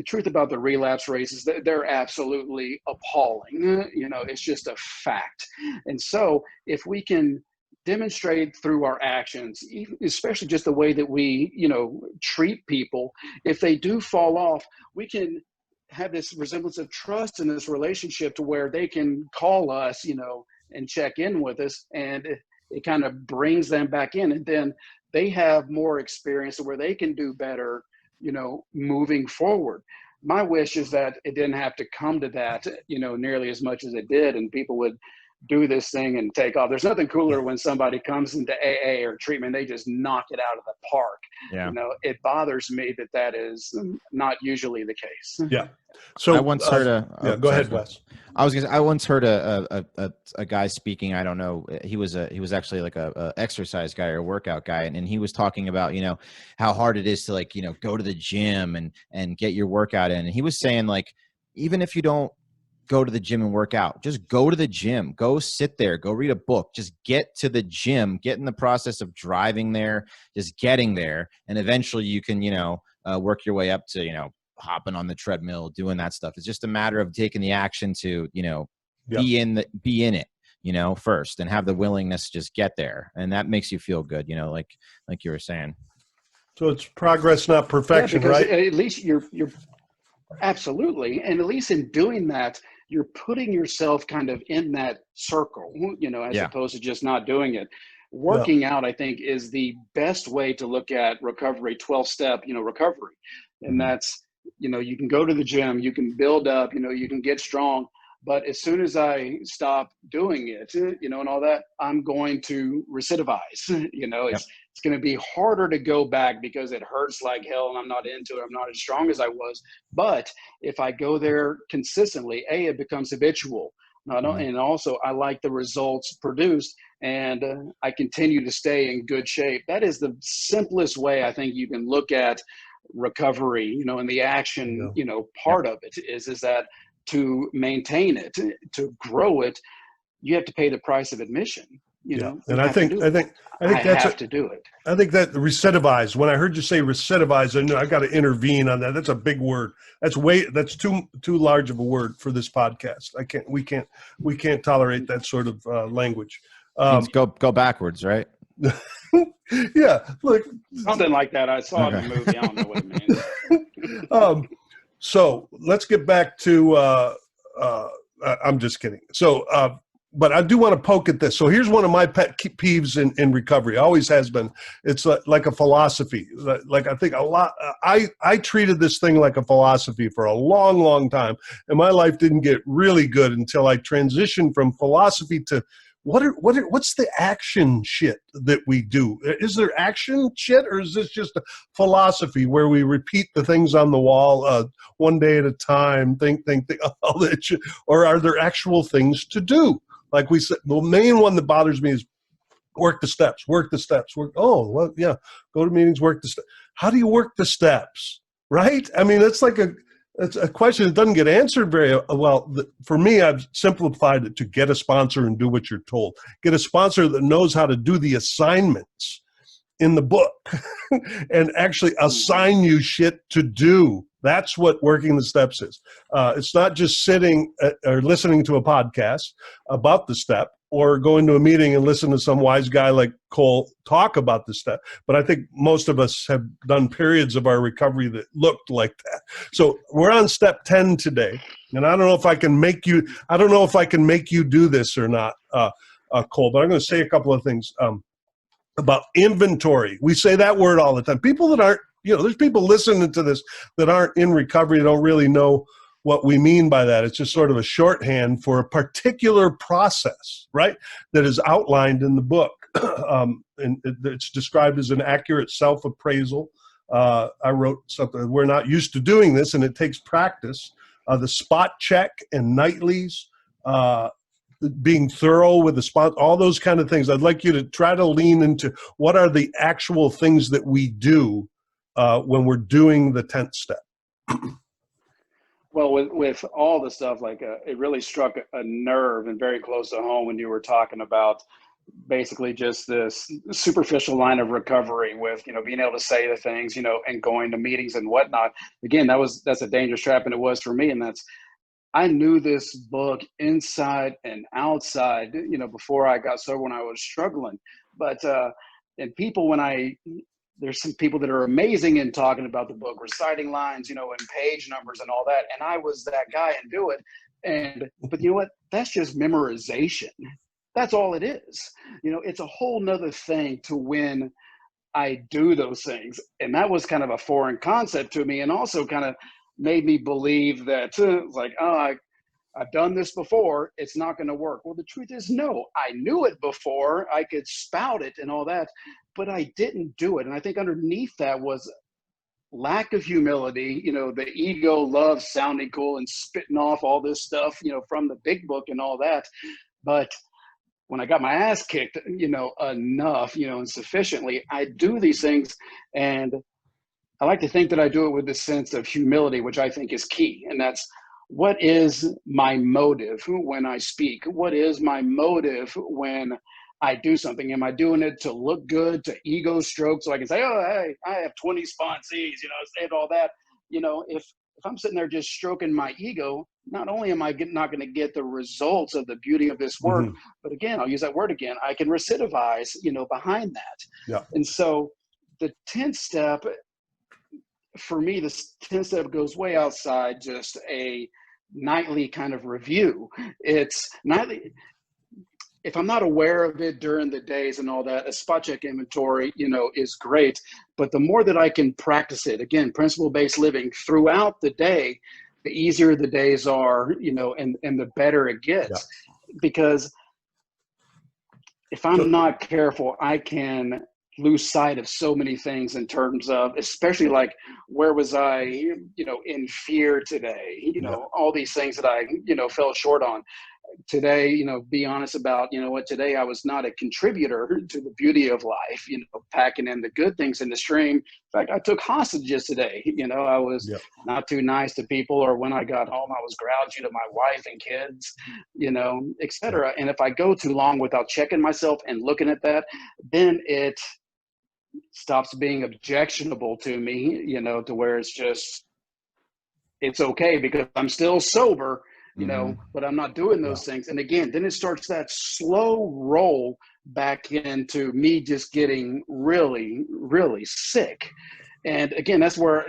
truth about the relapse rates is that they're absolutely appalling. It's just a fact. And so if we can demonstrate through our actions, especially just the way that we, treat people, if they do fall off, we can have this resemblance of trust in this relationship to where they can call us, and check in with us, and it kind of brings them back in, and then they have more experience where they can do better, moving forward. My wish is that it didn't have to come to that, nearly as much as it did, and people would do this thing and take off. There's nothing cooler when somebody comes into AA or treatment, they just knock it out of the park. Yeah. It bothers me that is not usually the case. Yeah. So I once heard go ahead, Wes. I once heard a guy speaking. I don't know. He was actually like a exercise guy or a workout guy. And he was talking about, how hard it is to go to the gym and get your workout in. And he was saying, even if you don't go to the gym and work out, just go to the gym, go sit there, go read a book, just get to the gym, get in the process of driving there, just getting there. And eventually you can, work your way up to, hopping on the treadmill, doing that stuff. It's just a matter of taking the action to, be in it, first, and have the willingness to just get there. And that makes you feel good, like you were saying. So it's progress, not perfection, right? At least you're absolutely. And at least in doing that, you're putting yourself kind of in that circle, as opposed to just not doing it. Working out, I think, is the best way to look at recovery, 12-step, recovery. And that's, you can go to the gym, you can build up, you can get strong. But as soon as I stop doing it, and all that, I'm going to recidivize. It's going to be harder to go back because it hurts like hell and I'm not into it. I'm not as strong as I was. But if I go there consistently, it becomes habitual. And also, I like the results produced, and I continue to stay in good shape. That is the simplest way I think you can look at recovery, and the action, part of it is that to maintain it, to grow it, you have to pay the price of admission. And I think that's have to do it. I think that recidivize. When I heard you say recidivize, I knew I got to intervene on that. That's a big word. That's too large of a word for this podcast. We can't tolerate that sort of language. Go backwards, right? Yeah, look, something like that. I saw it in the movie. I don't know what it means. So let's get back to. I'm just kidding. So, but I do want to poke at this. So here's one of my pet peeves in recovery. Always has been. It's like a philosophy. Like I think a lot. I treated this thing like a philosophy for a long, long time, and my life didn't get really good until I transitioned from philosophy to. What's the action shit that we do? Is there action shit, or is this just a philosophy where we repeat the things on the wall one day at a time, think, all that shit? Or are there actual things to do? Like we said, the main one that bothers me is work the steps. Oh, well, yeah, go to meetings, work the steps. How do you work the steps, right? I mean, it's a question that doesn't get answered very well. For me, I've simplified it to get a sponsor and do what you're told. Get a sponsor that knows how to do the assignments in the book and actually assign you shit to do. That's what working the steps is. It's not just sitting or listening to a podcast about the step or going to a meeting and listen to some wise guy like Cole talk about the step. But I think most of us have done periods of our recovery that looked like that. So we're on step 10 today. And I don't know if I can make you do this or not, Cole, but I'm going to say a couple of things about inventory. We say that word all the time. People that aren't, there's people listening to this that aren't in recovery, don't really know what we mean by that. It's just sort of a shorthand for a particular process, right, that is outlined in the book. And it's described as an accurate self-appraisal. I wrote something, we're not used to doing this, and it takes practice. The spot check and nightlies, being thorough with the spot, all those kind of things. I'd like you to try to lean into what are the actual things that we do when we're doing the 10th step. Well, with all the stuff, like it really struck a nerve and very close to home when you were talking about basically just this superficial line of recovery with, being able to say the things, and going to meetings and whatnot. Again, that's a dangerous trap, and it was for me. And I knew this book inside and outside, before I got sober, when I was struggling. But and people, there's some people that are amazing in talking about the book, reciting lines, and page numbers and all that. And I was that guy and do it. But you know what? That's just memorization. That's all it is. It's a whole nother thing to when I do those things. And that was kind of a foreign concept to me, and also kind of made me believe that like, oh, I've done this before, it's not going to work. Well, the truth is, no, I knew it before, I could spout it and all that, but I didn't do it. And I think underneath that was lack of humility. The ego loves sounding cool and spitting off all this stuff, from the big book and all that. But when I got my ass kicked, enough, and sufficiently, I do these things. And I like to think that I do it with this sense of humility, which I think is key. And that's, what is my motive when I speak? What is my motive when I do something? Am I doing it to look good, to ego stroke, so I can say, oh, hey, I have 20 sponsees, and all that? If I'm sitting there just stroking my ego, not only am I not going to get the results of the beauty of this work, but again, I'll use that word again, I can recidivize, behind that. Yeah. And so the 10th step, for me, the 10th step goes way outside just a nightly kind of review. It's nightly. If I'm not aware of it during the days and all that, a spot check inventory, is great. But the more that I can practice it, again, principle-based living throughout the day, the easier the days are, and the better it gets. Yeah. Because if I'm not careful, I can lose sight of so many things in terms of, especially like, where was I, in fear today, all these things that I, fell short on today, be honest about, what, today I was not a contributor to the beauty of life, packing in the good things in the stream. In fact, I took hostages today. I was not too nice to people, or when I got home, I was grouchy to my wife and kids, et cetera. And if I go too long without checking myself and looking at that, then it stops being objectionable to me, to where it's okay because I'm still sober, but I'm not doing those things. And again, then it starts that slow roll back into me just getting really, really sick. And again, that's where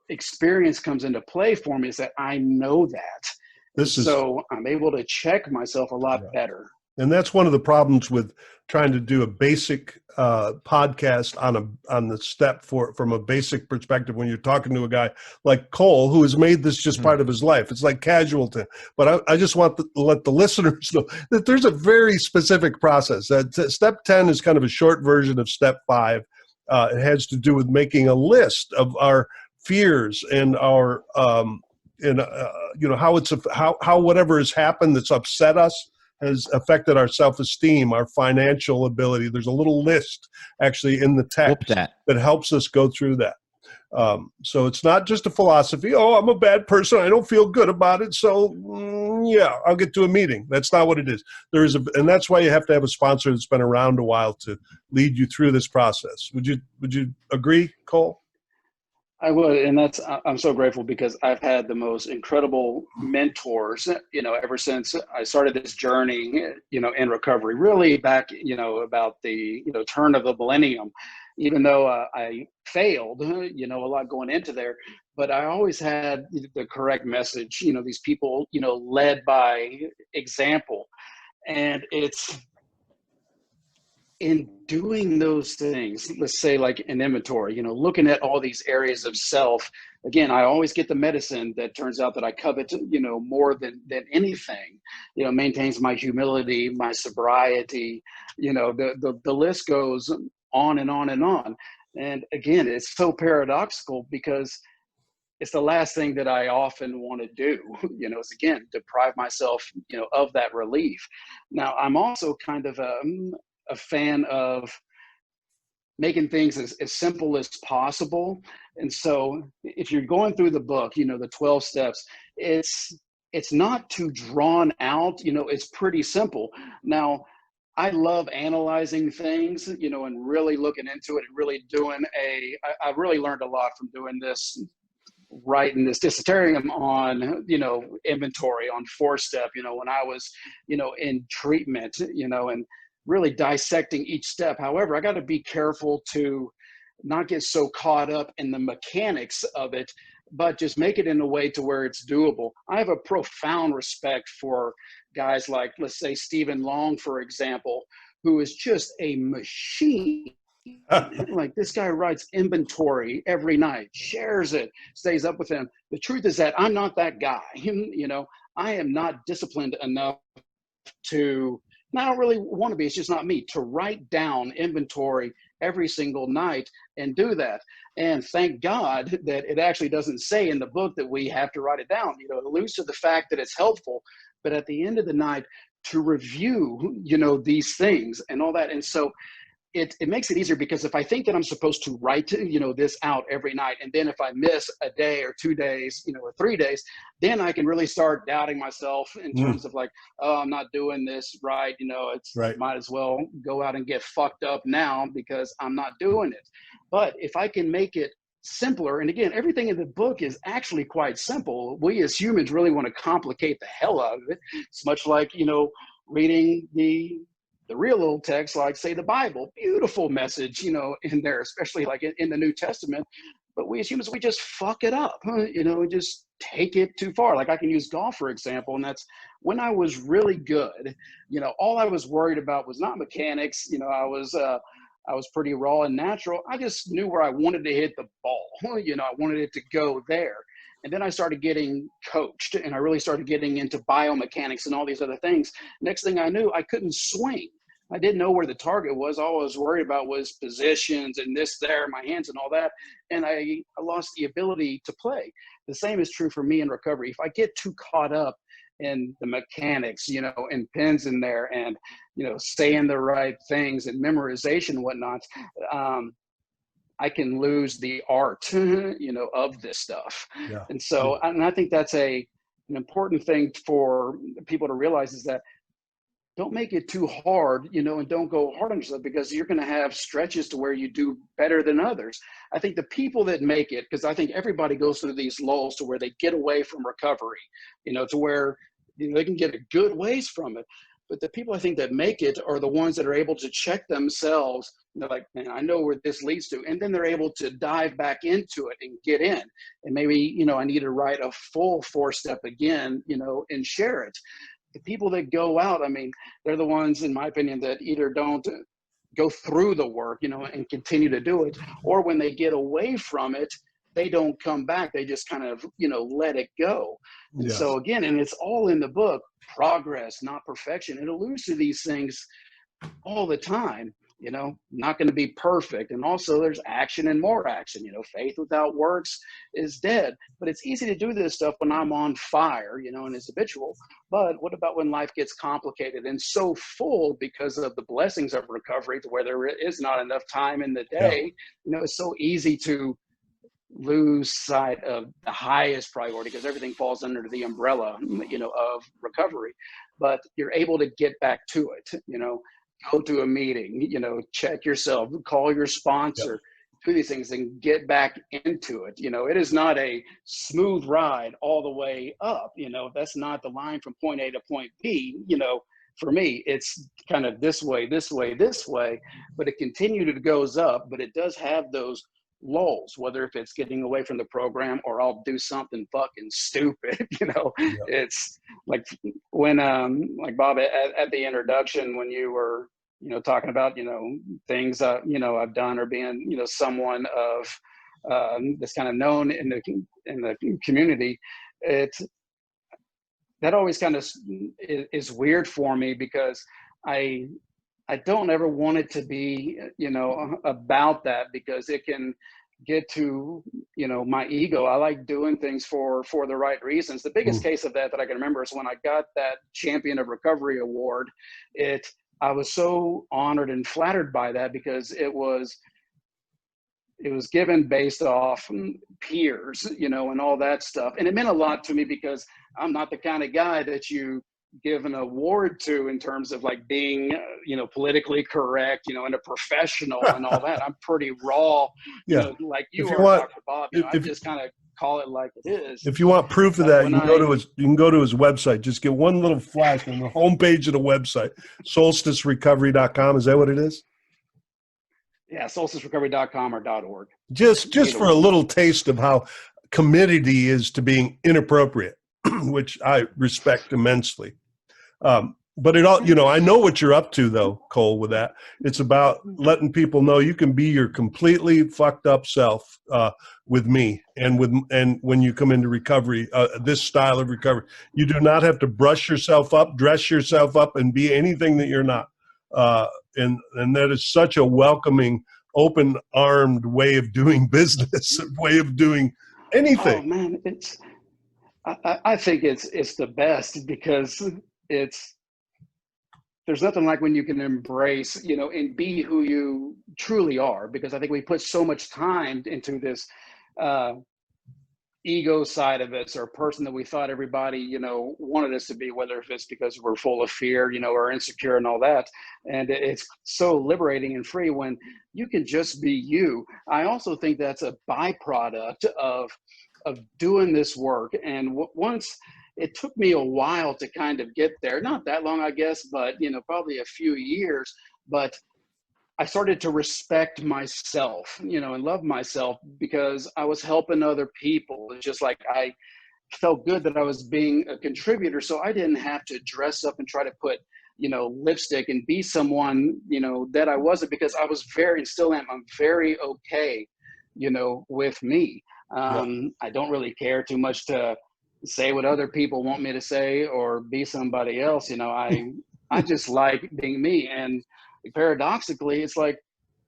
experience comes into play for me, is that I know that. So I'm able to check myself a lot better. And that's one of the problems with trying to do a basic podcast on the step from a basic perspective. When you're talking to a guy like Cole, who has made this just part of his life, it's like casual to. But I just want to let the listeners know that there's a very specific process. Step 10 is kind of a short version of step 5. It has to do with making a list of our fears and our how whatever has happened that's upset us has affected our self-esteem, our financial ability. There's a little list actually in the text that helps us go through that. So it's not just a philosophy. Oh, I'm a bad person, I don't feel good about it, so I'll get to a meeting. That's not what it is. And that's why you have to have a sponsor that's been around a while to lead you through this process. Would you agree, Cole? I would, and I'm so grateful because I've had the most incredible mentors, ever since I started this journey, in recovery, really back, about the, turn of the millennium, even though I failed, a lot going into there, but I always had the correct message, these people, led by example. And it's in doing those things, let's say like an inventory, looking at all these areas of self. Again, I always get the medicine that turns out that I covet, more than anything, maintains my humility, my sobriety, the list goes on and on and on. And again, it's so paradoxical because it's the last thing that I often want to do, is again, deprive myself, of that relief. Now, I'm also kind of a fan of making things as simple as possible. And so if you're going through the book, the 12 steps, it's not too drawn out, it's pretty simple. Now, I love analyzing things, and really looking into it and really doing I really learned a lot from doing this, writing this dissertation on, inventory, on 4-step, when I was, in treatment, and really dissecting each step. However, I got to be careful to not get so caught up in the mechanics of it, but just make it in a way to where it's doable. I have a profound respect for guys like, let's say, Stephen Long, for example, who is just a machine. Like, this guy writes inventory every night, shares it, stays up with him. The truth is that I'm not that guy. I am not disciplined enough to, and I don't really want to be, it's just not me, to write down inventory every single night and do that. And thank God that it actually doesn't say in the book that we have to write it down. It alludes to the fact that it's helpful, but at the end of the night, to review, these things and all that. And so it makes it easier, because if I think that I'm supposed to write, this out every night, and then if I miss a day or 2 days, or 3 days, then I can really start doubting myself in terms of like, oh, I'm not doing this right. It's Right. might as well go out and get fucked up now because I'm not doing it. But if I can make it simpler, and again, everything in the book is actually quite simple. We as humans really want to complicate the hell out of it. It's much like, reading the real old text, like say the Bible, beautiful message, in there, especially like in the New Testament. But we as humans, we just fuck it up, we just take it too far. Like, I can use golf, for example, and that's when I was really good, all I was worried about was not mechanics. I was pretty raw and natural. I just knew where I wanted to hit the ball. I wanted it to go there. And then I started getting coached, and I really started getting into biomechanics and all these other things. Next thing I knew, I couldn't swing. I didn't know where the target was. All I was worried about was positions and this, there, my hands and all that. And I lost the ability to play. The same is true for me in recovery. If I get too caught up in the mechanics, and pins in there and, saying the right things and memorization and whatnot, I can lose the art, of this stuff. Yeah. And so, and I think that's an important thing for people to realize, is that don't make it too hard, and don't go hard on yourself, because you're going to have stretches to where you do better than others. I think the people that make it, because I think everybody goes through these lulls to where they get away from recovery, to where they can get a good ways from it. But the people I think that make it are the ones that are able to check themselves. They're like, man, I know where this leads to. And then they're able to dive back into it and get in. And maybe, I need to write a full 4-step again, and share it. The people that go out, they're the ones, in my opinion, that either don't go through the work, and continue to do it, or when they get away from it, they don't come back. They just kind of, let it go. And so again, and it's all in the book, progress, not perfection. It alludes to these things all the time, not going to be perfect. And also there's action and more action, faith without works is dead. But it's easy to do this stuff when I'm on fire, and it's habitual. But what about when life gets complicated and so full because of the blessings of recovery, to where there is not enough time in the day? It's so easy to lose sight of the highest priority, because everything falls under the umbrella, of recovery. But you're able to get back to it, go to a meeting, check yourself, call your sponsor, do these things and get back into it. It is not a smooth ride all the way up. That's not the line from point A to point B. For me, it's kind of this way, this way, this way, but it continually goes up, but it does have those lulls, whether if it's getting away from the program or I'll do something fucking stupid. It's like when like Bob, at the introduction, when you were talking about things I've done, or being someone of that's kind of known in the community, that always kind of is weird for me, because I don't ever want it to be, about that, because it can get to, my ego. I like doing things for the right reasons. The biggest case of that I can remember is when I got that Champion of Recovery award. I was so honored and flattered by that, because it was it was given based off peers, you know, and all that stuff. And it meant a lot to me because I'm not the kind of guy that you give an award to in terms of like being, you know, politically correct, you know, and a professional and all that. I'm pretty raw, you Yeah. know, like If you you are, want, Dr. Bob. You know, I if just kind of call it like it is. if you want proof of But that, when you can go to his website. Just get one little flash on the homepage of the website, solsticerecovery.com. Is that what it is? yeah, solsticerecovery.com or .org. Just Either for a one. little taste of how committed he is to being inappropriate, which I respect immensely. But it all, you know, I know what you're up to though, Cole, with that. It's about letting people know you can be your completely fucked up self with me and when you come into recovery, this style of recovery. You do not have to brush yourself up, dress yourself up, and be anything that you're not. And that is such a welcoming, open-armed way of doing business, way of doing anything. Oh man, I think it's the best because there's nothing like when you can embrace, you know, and be who you truly are, because I think we put so much time into this ego side of it, or a person that we thought everybody, you know, wanted us to be, whether if it's because we're full of fear, you know, or insecure and all that. And it's so liberating and free when you can just be you. I also think that's a byproduct of doing this work. And once it took me a while to kind of get there, not that long, I guess, but, you know, probably a few years, but I started to respect myself, you know, and love myself because I was helping other people. It's just like I felt good that I was being a contributor. So I didn't have to dress up and try to put, you know, lipstick and be someone, you know, that I wasn't, because I was very, and still am, I'm very okay, you know, with me. I don't really care too much to say what other people want me to say or be somebody else. You know, I just like being me. And paradoxically, it's like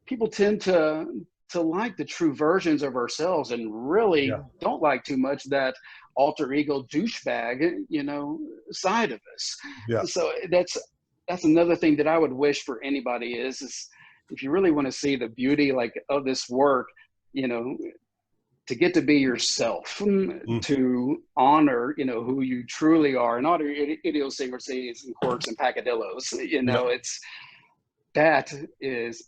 people tend to like the true versions of ourselves and really don't like too much that alter ego douchebag, you know, side of us. Yeah. So that's another thing that I would wish for anybody is if you really want to see the beauty like of this work, you know, to get to be yourself, to honor, you know, who you truly are, and honor idiosyncrasies and quirks and peccadillos. You know, that is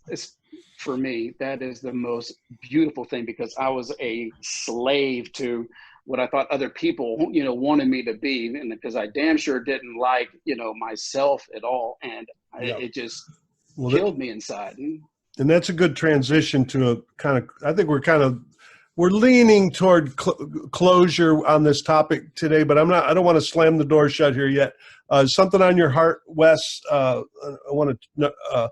for me, that is the most beautiful thing, because I was a slave to what I thought other people, you know, wanted me to be, and because I damn sure didn't like, you know, myself at all, and it just killed me inside. And that's a good transition to a kind of, I think we're leaning toward closure on this topic today, but I don't want to slam the door shut here yet. Something on your heart, Wes? I want to,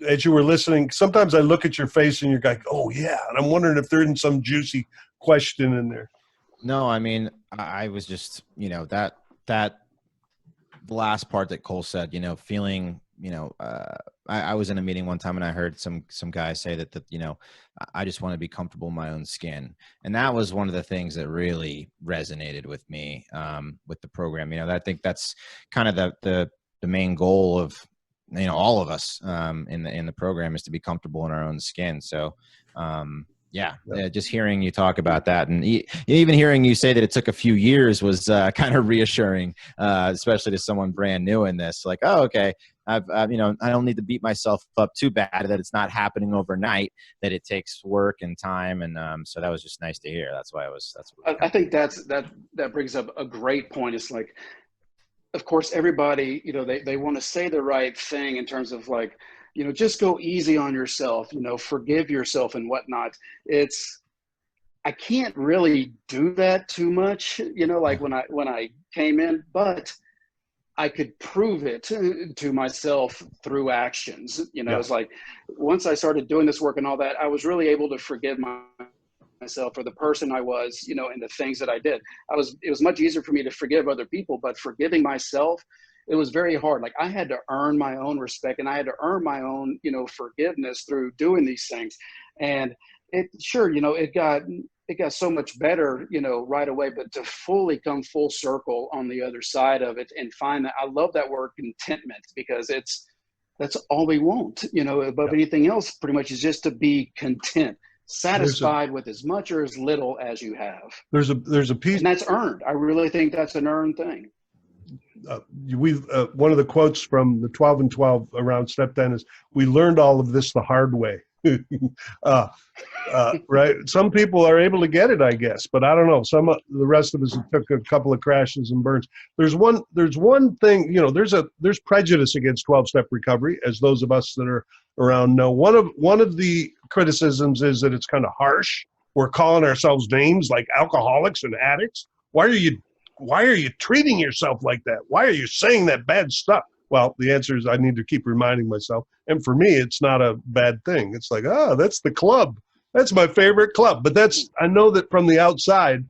as you were listening, sometimes I look at your face and you're like, oh yeah. And I'm wondering if there's some juicy question in there. No, I mean, I was just, you know, that last part that Cole said, you know, feeling, you know, I was in a meeting one time and I heard some guy say that, you know, I just want to be comfortable in my own skin. And that was one of the things that really resonated with me, with the program. You know, I think that's kind of the main goal of, you know, all of us, in the program, is to be comfortable in our own skin. So, just hearing you talk about that, and even hearing you say that it took a few years was kind of reassuring, especially to someone brand new in this. Like, oh, okay, I've you know, I don't need to beat myself up too bad that it's not happening overnight, that it takes work and time, and so that was just nice to hear. That's why I think that brings up a great point. It's like, of course, everybody, you know, they want to say the right thing in terms of like, you know, just go easy on yourself, you know, forgive yourself and whatnot. I can't really do that too much, you know, like when I came in, but I could prove it to myself through actions. You know, it's like once I started doing this work and all that, I was really able to forgive myself for the person I was, you know, and the things that I did. It was much easier for me to forgive other people, but forgiving myself, it was very hard. Like I had to earn my own respect, and I had to earn my own, you know, forgiveness through doing these things. And you know, it got so much better, you know, right away, but to fully come full circle on the other side of it and find that, I love that word contentment, because That's all we want, above anything else pretty much is just to be content, satisfied with as much or as little as you have. There's a piece, and that's earned. I really think that's an earned thing. One of the quotes from the 12 and 12 around step 10 is, "We learned all of this the hard way." Right? Some people are able to get it, I guess, but I don't know. The rest of us took a couple of crashes and burns. There's one thing, there's prejudice against 12-step recovery, as those of us that are around know. One of the criticisms is that it's kind of harsh. We're calling ourselves names like alcoholics and addicts. Why are you treating yourself like that? Why are you saying that bad stuff? Well, the answer is I need to keep reminding myself. And for me, it's not a bad thing. It's like, that's the club. That's my favorite club. But I know that from the outside,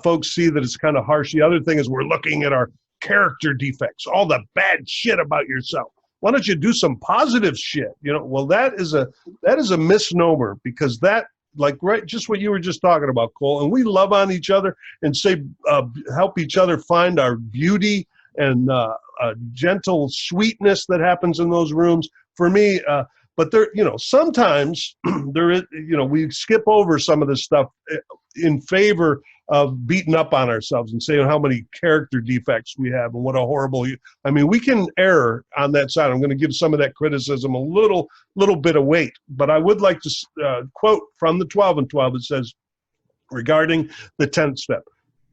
folks see that it's kind of harsh. The other thing is we're looking at our character defects, all the bad shit about yourself. Why don't you do some positive shit? Well, that is a misnomer, because that, just what you were just talking about, Cole, and we love on each other and help each other find our beauty and gentle sweetness that happens in those rooms. For me, but there, sometimes there is, we skip over some of this stuff in favor of beating up on ourselves and saying how many character defects we have and what a horrible. We can err on that side. I'm going to give some of that criticism a little bit of weight, but I would like to quote from the 12 and 12. It says, regarding the 10th step,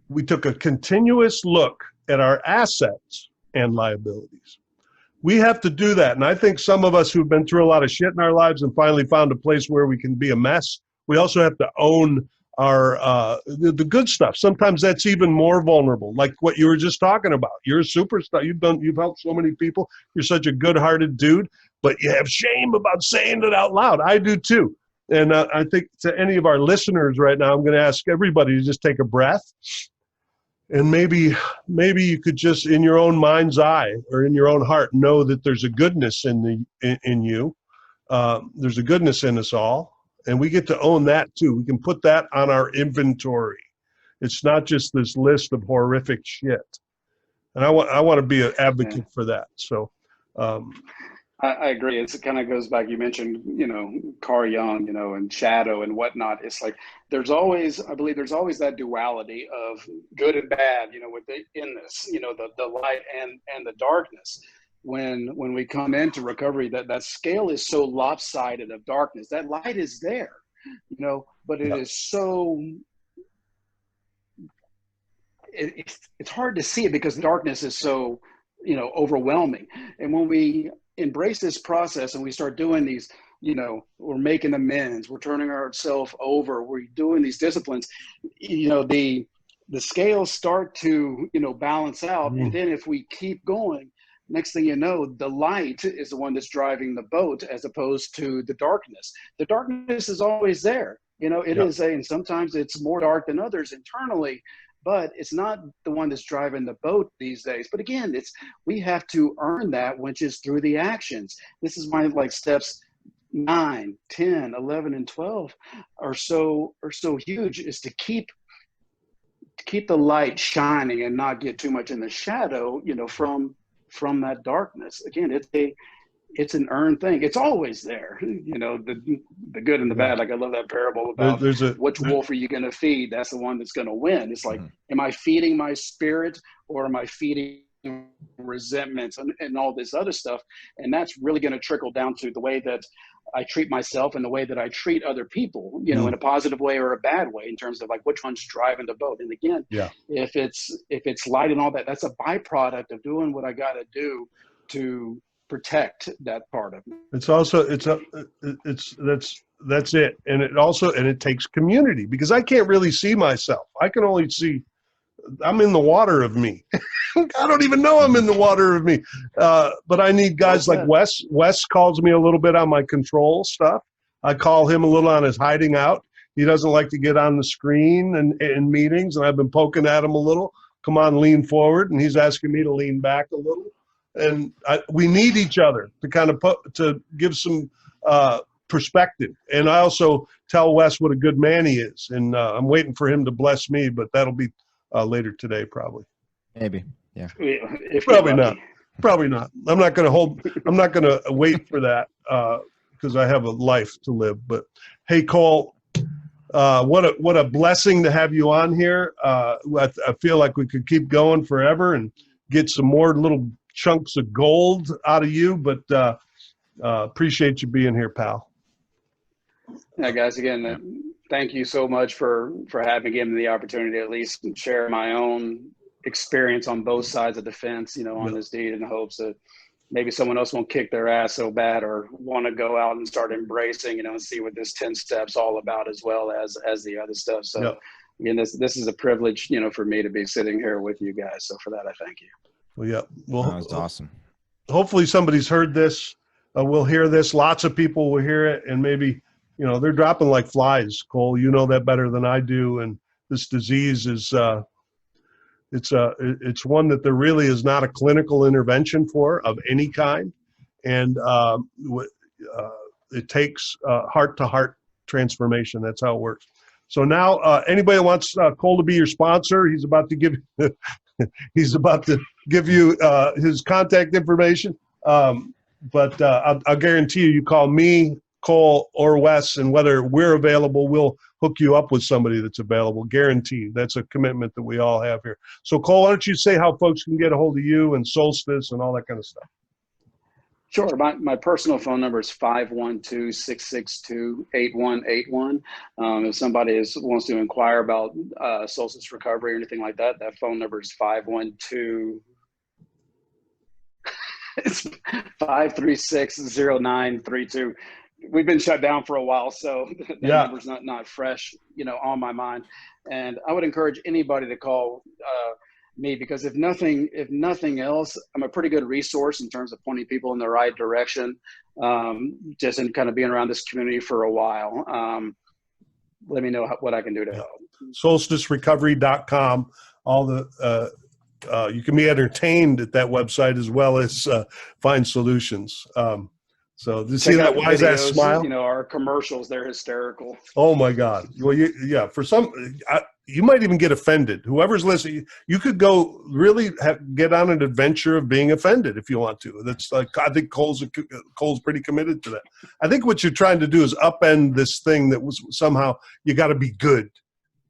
we took a continuous look at our assets and liabilities. We have to do that. And I think some of us who've been through a lot of shit in our lives and finally found a place where we can be a mess, we also have to own our the good stuff. Sometimes that's even more vulnerable, like what you were just talking about. You're a superstar. You've helped so many people. You're such a good-hearted dude, but you have shame about saying it out loud. I do too. And I think to any of our listeners right now, I'm going to ask everybody to just take a breath. And maybe you could just, in your own mind's eye or in your own heart, know that there's a goodness in you. There's a goodness in us all, and we get to own that too. We can put that on our inventory. It's not just this list of horrific shit. And I want to be an advocate for that. So. I agree. It kind of goes back. You mentioned, Carl Jung, and shadow and whatnot. It's like I believe there's always that duality of good and bad, within this, the light and the darkness. When we come into recovery, that scale is so lopsided of darkness. That light is there, but it is so. It's hard to see it because the darkness is so, overwhelming. And when we embrace this process and we start doing these, we're making amends, we're turning ourselves over, we're doing these disciplines, the scales start to, balance out. And then if we keep going, next thing you know, the light is the one that's driving the boat as opposed to the darkness. The darkness is always there. It is, and sometimes it's more dark than others internally, but it's not the one that's driving the boat these days. But again, we have to earn that, which is through the actions. This is why steps 9, 10, 11, and 12 are so huge, is to keep the light shining and not get too much in the shadow, from that darkness. Again, it's an earned thing. It's always there, the good and the bad. Like I love that parable about which wolf are you going to feed? That's the one that's going to win. It's like, am I feeding my spirit or am I feeding resentments and all this other stuff? And that's really going to trickle down to the way that I treat myself and the way that I treat other people, in a positive way or a bad way, in terms of which one's driving the boat. And again, if it's light and all that, that's a byproduct of doing what I got to do to protect that part of me. It's also that's it. And it takes community, because I can't really see myself. I can only see I'm in the water of me. I don't even know I'm in the water of me. But I need guys like Wes. Wes calls me a little bit on my control stuff. I call him a little on his hiding out. He doesn't like to get on the screen and in meetings, and I've been poking at him a little. Come on, lean forward, and he's asking me to lean back a little. And we need each other to kind of to give some perspective. And I also tell Wes what a good man he is. And I'm waiting for him to bless me, but that'll be later today, probably. Maybe, yeah. If probably not. Probably not. I'm not going to wait for that because I have a life to live. But hey, Cole, what a blessing to have you on here. I feel like we could keep going forever and get some more little chunks of gold out of you, but appreciate you being here, pal. Yeah, guys, again, thank you so much for having given me the opportunity to at least share my own experience on both sides of the fence, on this deed, in the hopes that maybe someone else won't kick their ass so bad or want to go out and start embracing, and see what this 10 steps all about, as well as the other stuff. So again, this is a privilege, for me to be sitting here with you guys. So for that, I thank you. Well, yeah. Well, that was awesome. Hopefully somebody's heard this. We'll hear this. Lots of people will hear it, and maybe, they're dropping like flies. Cole, you know that better than I do. And this disease is, it's one that there really is not a clinical intervention for of any kind. And it takes heart-to-heart transformation. That's how it works. So now anybody that wants Cole to be your sponsor, he's about to give you his contact information. But I'll guarantee you call me, Cole, or Wes, and whether we're available, we'll hook you up with somebody that's available. Guaranteed. That's a commitment that we all have here. So, Cole, why don't you say how folks can get a hold of you and Solstice and all that kind of stuff? Sure. My personal phone number is 512-662-8181. If somebody wants to inquire about Solstice recovery or anything like that, that phone number is 512 it's 536-0932. We've been shut down for a while, so that number's not fresh, on my mind. And I would encourage anybody to call me, because if nothing else, I'm a pretty good resource in terms of pointing people in the right direction, just in kind of being around this community for a while. Let me know what I can do to help. SolsticeRecovery.com. All the you can be entertained at that website as well as find solutions. So to see that wise ass smile, our commercials, they're hysterical. Oh my God. Well, for some, you might even get offended. Whoever's listening, you could go really get on an adventure of being offended if you want to. That's like, I think Cole's pretty committed to that. I think what you're trying to do is upend this thing that was somehow you got to be good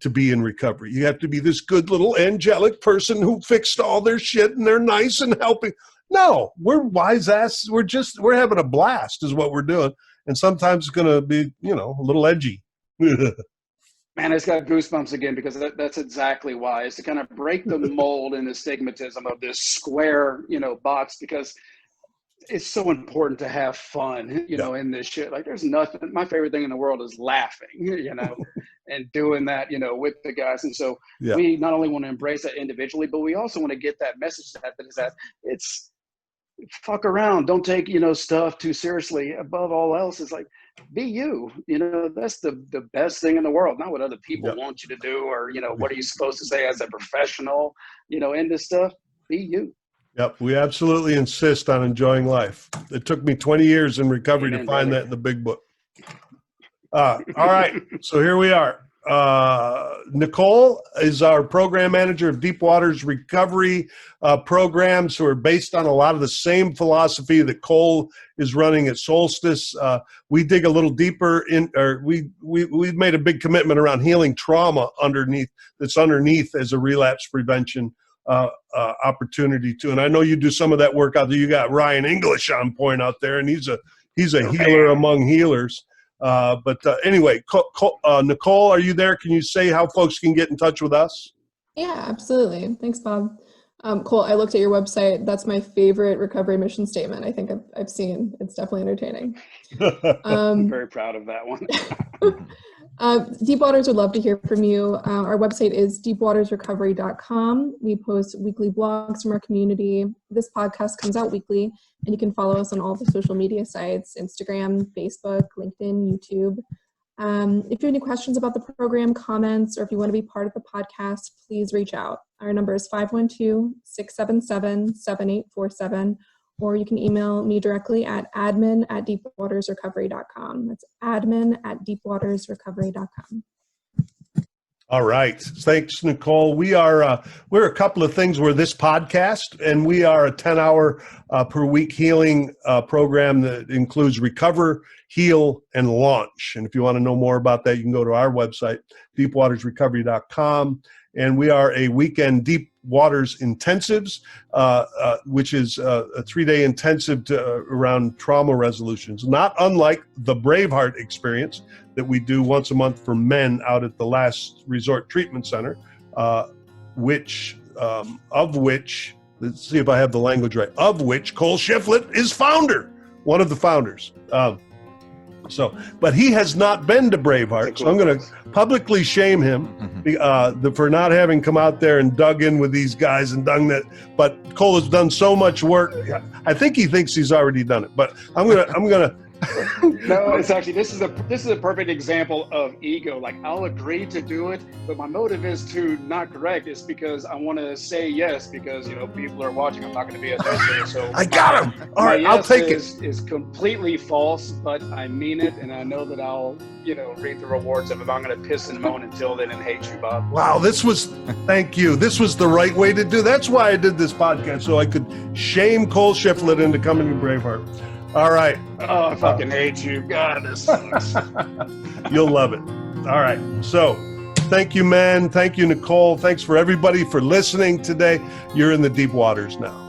to be in recovery. You have to be this good little angelic person who fixed all their shit and they're nice and helping. No, we're wise ass. We're having a blast is what we're doing. And sometimes it's going to be, a little edgy. Man, I just got goosebumps again, because that's exactly why. It's to kind of break the mold and the stigmatism of this square, box, because it's so important to have fun, in this shit. Like, there's nothing, my favorite thing in the world is laughing, and doing that, with the guys. And so we not only want to embrace that individually, but we also want to get that message that it's fuck around. Don't take, stuff too seriously. Above all else, it's like, be you, that's the best thing in the world. Not what other people want you to do, or, what are you supposed to say as a professional, in this stuff. Be you. Yep, we absolutely insist on enjoying life. It took me 20 years in recovery to find that in the big book. All right, so here we are. Nicole is our program manager of Deepwater's recovery programs, who are based on a lot of the same philosophy that Cole is running at Solstice. We dig a little deeper in, or we've made a big commitment around healing trauma underneath as a relapse prevention opportunity too. And I know you do some of that work out there. You got Ryan English on point out there, and he's a healer among healers. But anyway, Nicole, are you there? Can you say how folks can get in touch with us? Yeah, absolutely. Thanks, Bob. Cole, I looked at your website. That's my favorite recovery mission statement I think I've seen. It's definitely entertaining. I'm very proud of that one. Deepwaters would love to hear from you. Our website is deepwatersrecovery.com. We post weekly blogs from our community. This podcast comes out weekly, and you can follow us on all the social media sites: Instagram, Facebook, LinkedIn, YouTube. If you have any questions about the program, comments, or if you want to be part of the podcast, please reach out. Our number is 512-677-7847, or you can email me directly at admin@deepwatersrecovery.com. That's admin@deepwatersrecovery.com. All right. Thanks, Nicole. We're a couple of things. We're this podcast, and we are a 10-hour per week healing program that includes recover, heal, and launch. And if you want to know more about that, you can go to our website, deepwatersrecovery.com. And we are a weekend Deep Waters intensives, which is a 3-day intensive around trauma resolutions, not unlike the Braveheart experience that we do once a month for men out at the Last Resort Treatment Center, of which, let's see if I have the language right, of which Cole Shiflet is founder, one of the founders. But he has not been to Braveheart, so I'm going to publicly shame him for not having come out there and dug in with these guys and done that. But Cole has done so much work. I think he thinks he's already done it. But I'm gonna. No, it's actually this is a perfect example of ego. Like, I'll agree to do it, but my motive is to not correct. It's because I want to say yes, because people are watching. I'm not going to be a no. So I got him. All right, I'll take it. Is completely false, but I mean it, and I know that I'll reap the rewards of it. I'm going to piss and moan until then and hate you, Bob. Wow, thank you. This was the right way to do. That's why I did this podcast, so I could shame Cole Shiflet into coming to Braveheart. All right. Oh, I fucking hate you. God, this sucks. You'll love it. All right. So thank you, man. Thank you, Nicole. Thanks for everybody for listening today. You're in the deep waters now.